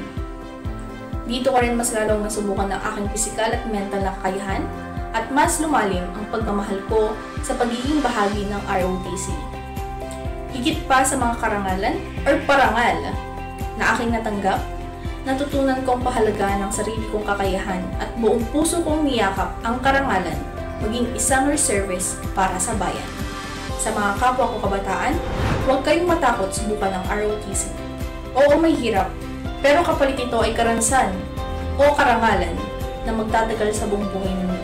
Dito ko rin mas lalong nasubukan ng aking pisikal at mental na kakayahan at mas lumalim ang pagmamahal ko sa pagiging bahagi ng ROTC. Higit pa sa mga karangalan or parangal na aking natanggap, natutunan kong pahalagahan ng sarili kong kakayahan at buong puso kong niyakap ang karangalan maging isang reservist para sa bayan. Sa mga kapwa ko kabataan, huwag kayong matakot subukan ng ROTC. Oo, may hirap, pero kapalit ito ay karansan o karangalan na magtatagal sa buong buhay ninyo.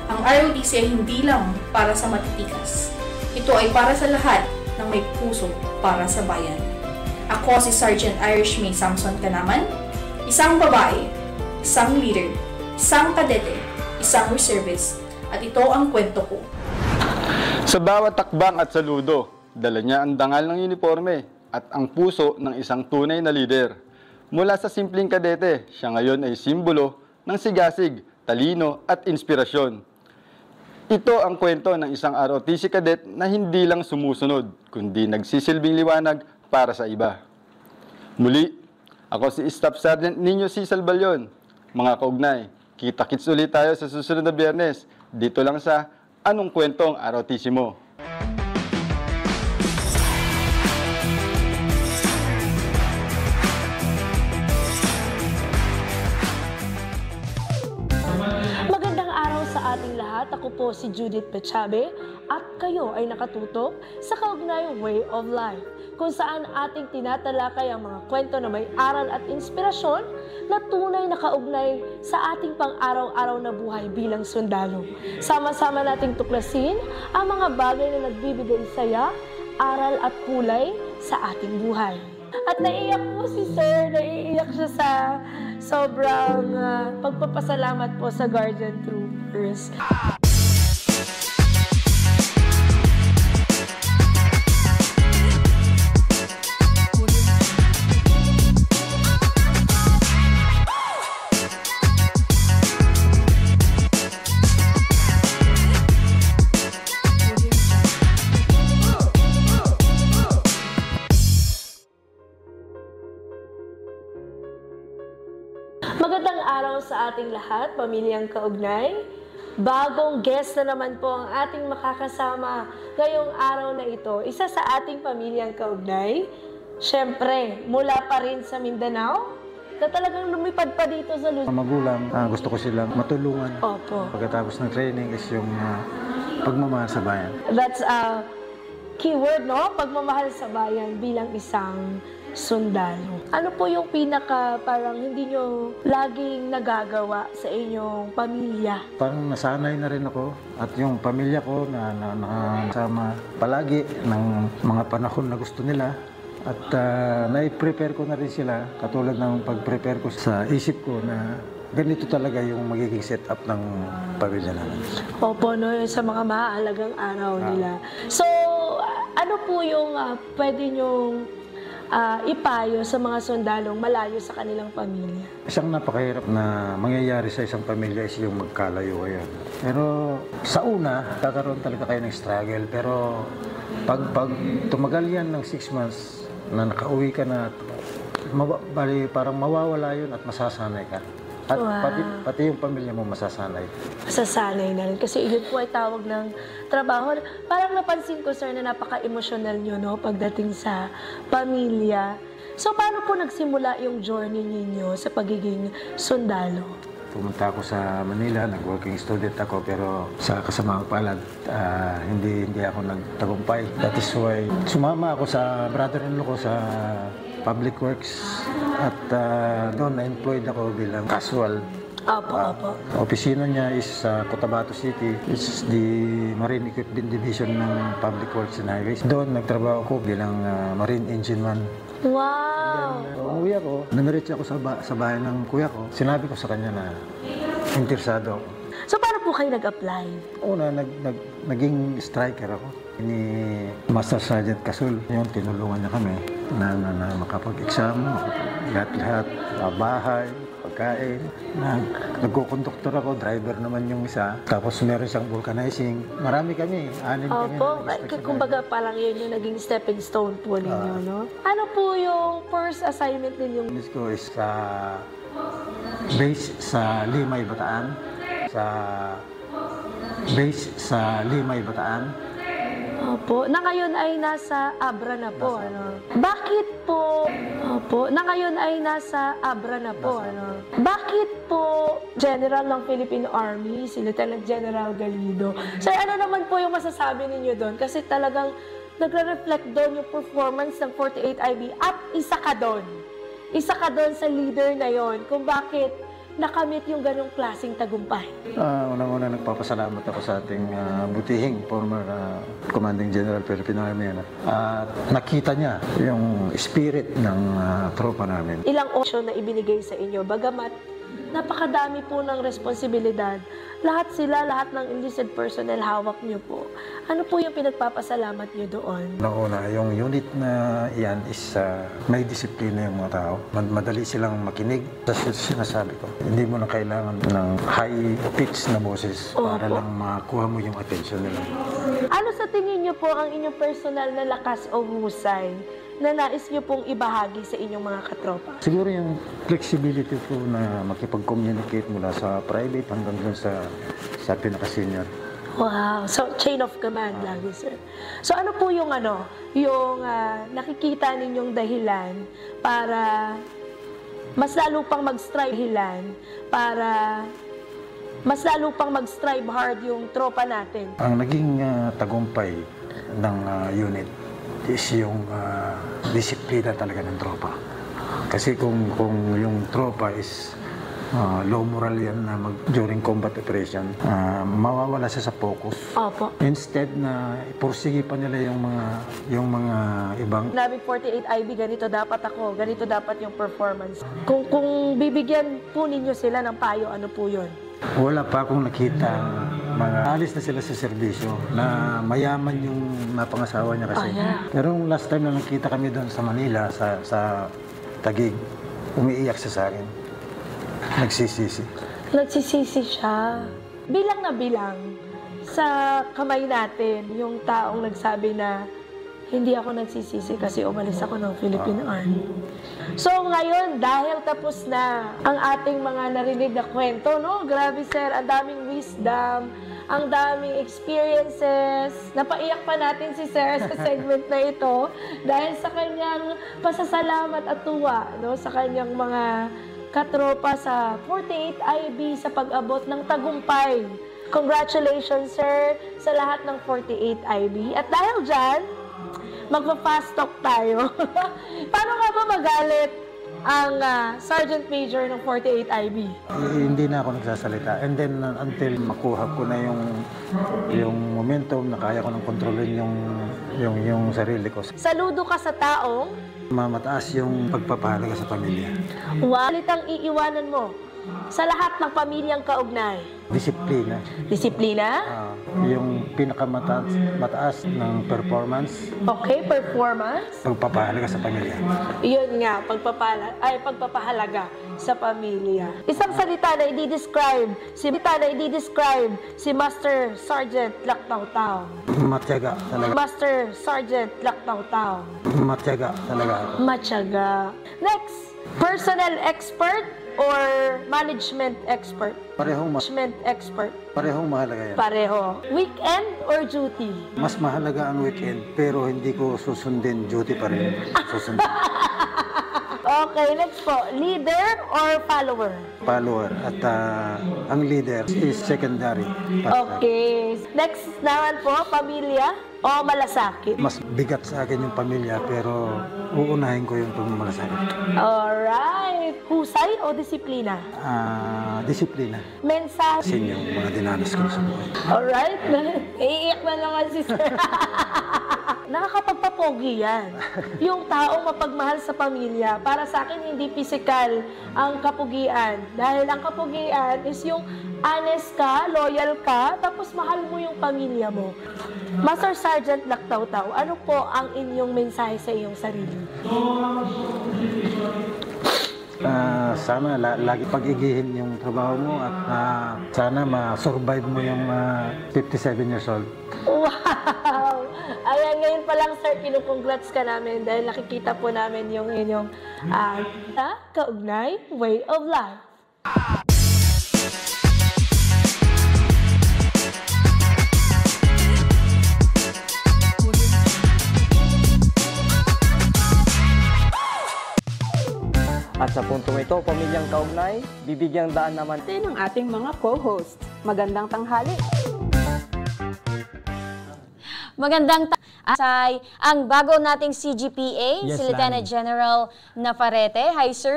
Ang ROTC ay hindi lang para sa matitikas. Ito ay para sa lahat ng may puso para sa bayan. Ako si Sergeant Irish May Samson Canaman, isang babae, isang leader, isang kadete, isang reservist, at ito ang kwento ko. Sa bawat takbang at saludo, dala niya ang dangal ng uniforme at ang puso ng isang tunay na lider. Mula sa simpleng kadete, siya ngayon ay simbolo ng sigasig, talino at inspirasyon. Ito ang kwento ng isang ROTC cadet na hindi lang sumusunod, kundi nagsisilbing liwanag para sa iba. Muli, ako si Staff Sergeant Nino C. Salbalyon. Mga kaugnay, kita-kits ulit tayo sa susunod na Biyernes, dito lang sa Anong Kwentong ROTC Mo? Magandang araw sa ating lahat. Ako po si Judith Pechabe at kayo ay nakatutok sa Kaugnay Way of Life, kung saan ating tinatalakay ang mga kwento na may aral at inspirasyon na tunay na kaugnay sa ating pang-araw-araw na buhay bilang sundalo. Sama-sama nating tuklasin ang mga bagay na nagbibigay saya, aral at kulay sa ating buhay. At naiiyak po si Sir, naiiyak siya sa sobrang pagpapasalamat po sa Guardian Troopers. Magandang araw sa ating lahat, pamilyang kaugnay. Bagong guest na naman po ang ating makakasama ngayong araw na ito. Isa sa ating pamilyang kaugnay, syempre, mula pa rin sa Mindanao, na talagang lumipad pa dito sa Luzon. Magulang, gusto ko silang matulungan. Opo. Pagkatapos ng training is yung pagmamahal sa bayan. That's a keyword, no? Pagmamahal sa bayan bilang isang sundalo. Ano po yung pinaka parang hindi nyo laging nagagawa sa inyong pamilya? Parang nasanay na rin ako at yung pamilya ko na nakasama palagi ng mga panahon na gusto nila at na-prepare ko na rin sila katulad ng pag-prepare ko sa isip ko na ganito talaga yung magiging setup ng pamilya namin. Opo, no? Sa mga mahalagang araw nila. So, ano po yung pwede nyong ipayo sa mga sundalong malayo sa kanilang pamilya? Isang napakahirap na mangyayari sa isang pamilya is yung magkalayo kayo. Pero sa una, kakaroon talaga kayo ng struggle. Pero pag tumagal yan ng 6 months na nakauwi ka na, parang mawawala yun at masasanay ka. At pati yung pamilya mo masasanay. Masasanay na rin. Kasi yun po ay tawag ng trabaho. Parang napansin ko, sir, na napaka-emosyonal nyo, no? Pagdating sa pamilya. So, paano po nagsimula yung journey ninyo sa pagiging sundalo? Pumunta ako sa Manila, nag-working student ako, pero sa kasamaang palad, hindi ako nagtagumpay. That is why sumama ako sa brother-in-law ko sa Public Works at doon na-employed ako bilang casual. Opisina niya is sa Cotabato City. It's the Marine Equipment Division ng Public Works and Highways. Doon nagtrabaho ko bilang Marine Engine Man. Wow! Umuwi ako, namiritsi ako sa bahay ng kuya ko. Sinabi ko sa kanya na interesado ako. So, paano po kayo nag-apply? Una, naging striker ako. Ni Master Sergeant Casul, yun, tinulungan niya kami na makapag-exam, lahat-lahat, bahay, pagkain. Nagkukonduktor ako, driver naman yung isa. Tapos meron siyang vulcanizing. Marami kami, 6 kami. Kumbaga parang yun yung naging stepping stone po ninyo, no? Ano po yung first assignment ninyong? This ko is base sa Limay, Bataan. Base sa Limay, Bataan. Opo. Na ngayon ay nasa Abra na po, ano? Bakit po? Opo. Na ngayon ay nasa Abra na po, ano? Bakit po General ng Philippine Army, si Lieutenant General Galido? Sir, ano naman po yung masasabi ninyo doon? Kasi talagang nagre-reflect doon yung performance ng 48IB at isa ka doon. Isa ka doon sa leader na yon kung bakit nakamit yung ganong klaseng tagumpay. Unang-una nagpapasalamat ako sa ating butihing former Commanding General Philippine Army. Nakita niya yung spirit ng tropa namin. Ilang option na ibinigay sa inyo, bagamat napakadami po ng responsibilidad. Lahat ng enlisted personnel hawak niyo po. Ano po yung pinagpapasalamat niyo doon? Una, yung unit na iyan is may disiplina yung mga tao. Madali silang makinig. Tapos sinasabi ko, hindi mo na kailangan ng high pitch na boses para lang makuha mo yung attention nila. Ano sa tingin niyo po ang inyong personal na lakas o husay na nais niyo pong ibahagi sa inyong mga katropa? Siguro yung flexibility po na makipag-communicate mula sa private hanggang dun sa pinaka-senior. Wow! So, chain of command lagi, sir. So, ano po yung nakikita ninyong dahilan para mas lalo pang mag-strive hard yung tropa natin? Ang naging tagumpay ng unit is yung disiplina talaga ng tropa. Kasi kung yung tropa is low moral yan na during combat operation, mawawala siya sa focus. Opo. Instead na ipursige pa nila yung mga ibang. Nabi 48IB, ganito dapat ako, ganito dapat yung performance. Kung bibigyan po ninyo sila ng payo, ano po yun? Wala pa akong nakita mga alis na sila sa serbisyo na mayaman yung napangasawa niya kasi. Pero last time na nakita kami doon sa Manila, sa Taguig, umiiyak siya sa akin. Nagsisisi. Nagsisisi siya. Bilang na bilang sa kamay natin yung taong nagsabi na hindi ako nagsisisi kasi umalis ako ng Philippine Army. So ngayon, dahil tapos na ang ating mga narinig na kwento, no? Grabe sir, ang daming wisdom, ang daming experiences. Napaiyak pa natin si sir sa segment na ito dahil sa kanyang pasasalamat at tuwa, no? Sa kanyang mga katropa sa 48IB sa pag-abot ng tagumpay. Congratulations sir sa lahat ng 48IB. At dahil dyan, magpa-fast talk tayo. Paano nga ba magalit ang Sergeant Major ng 48IB? Hindi na ako nagsasalita. And then until makuha ko na yung momentum na kaya ko nang kontrolin yung sarili ko. Saludo ka sa taong mataas yung pagpapahalaga sa pamilya. Walit ang iiwanan mo sa lahat ng pamilyang kaugnay. Disiplina. Disiplina? Yung pinakamataas ng performance. Okay, performance. Pagpapahalaga sa pamilya. Yun nga, pagpapahalaga sa pamilya. Isang salita na i-describe si Master Sergeant Laktaw-Taw. Matyaga talaga. Master Sergeant Laktaw-Taw. Matyaga talaga. Matyaga. Next, personal expert or management expert? Parehong mahalaga yan. Pareho. Weekend or duty? Mas mahalaga ang weekend, pero hindi ko susundin, duty pa rin. Susundin. Okay, next po. Leader or follower? Follower. At ang leader is secondary. Okay. Next naman po, pamilya o malasakit? Mas bigat sa akin yung pamilya, pero uunahin ko yung pagmamalasakit. Alright. Husay o disiplina? Disiplina. Mensahe? Kasi yung mga dinanas ko sa buhay. Alright. Iiyak na naman si sir. Nakakapagpapogi yan. Yung taong mapagmahal sa pamilya. Para sa akin, hindi physical ang kapugian. Dahil ang kapugian is yung honest ka, loyal ka, tapos mahal mo yung pamilya mo. Master Sergeant Lactaw-Taw, ano po ang inyong mensahe sa iyong sarili? Sana lagi pag-igihin yung trabaho mo at sana ma-survive mo yung 57 years old. Wow! Ayan, ngayon pa lang sir, kinukongrats ka namin dahil nakikita po namin yung inyong kaugnay way of life. At sa puntong ito, Pamilyang Kaugnay, bibigyang daan naman ng ating mga co-host. Magandang tanghali. Magandang ang bago nating CGPA, si Lieutenant General Nafarrete. Hi, sir.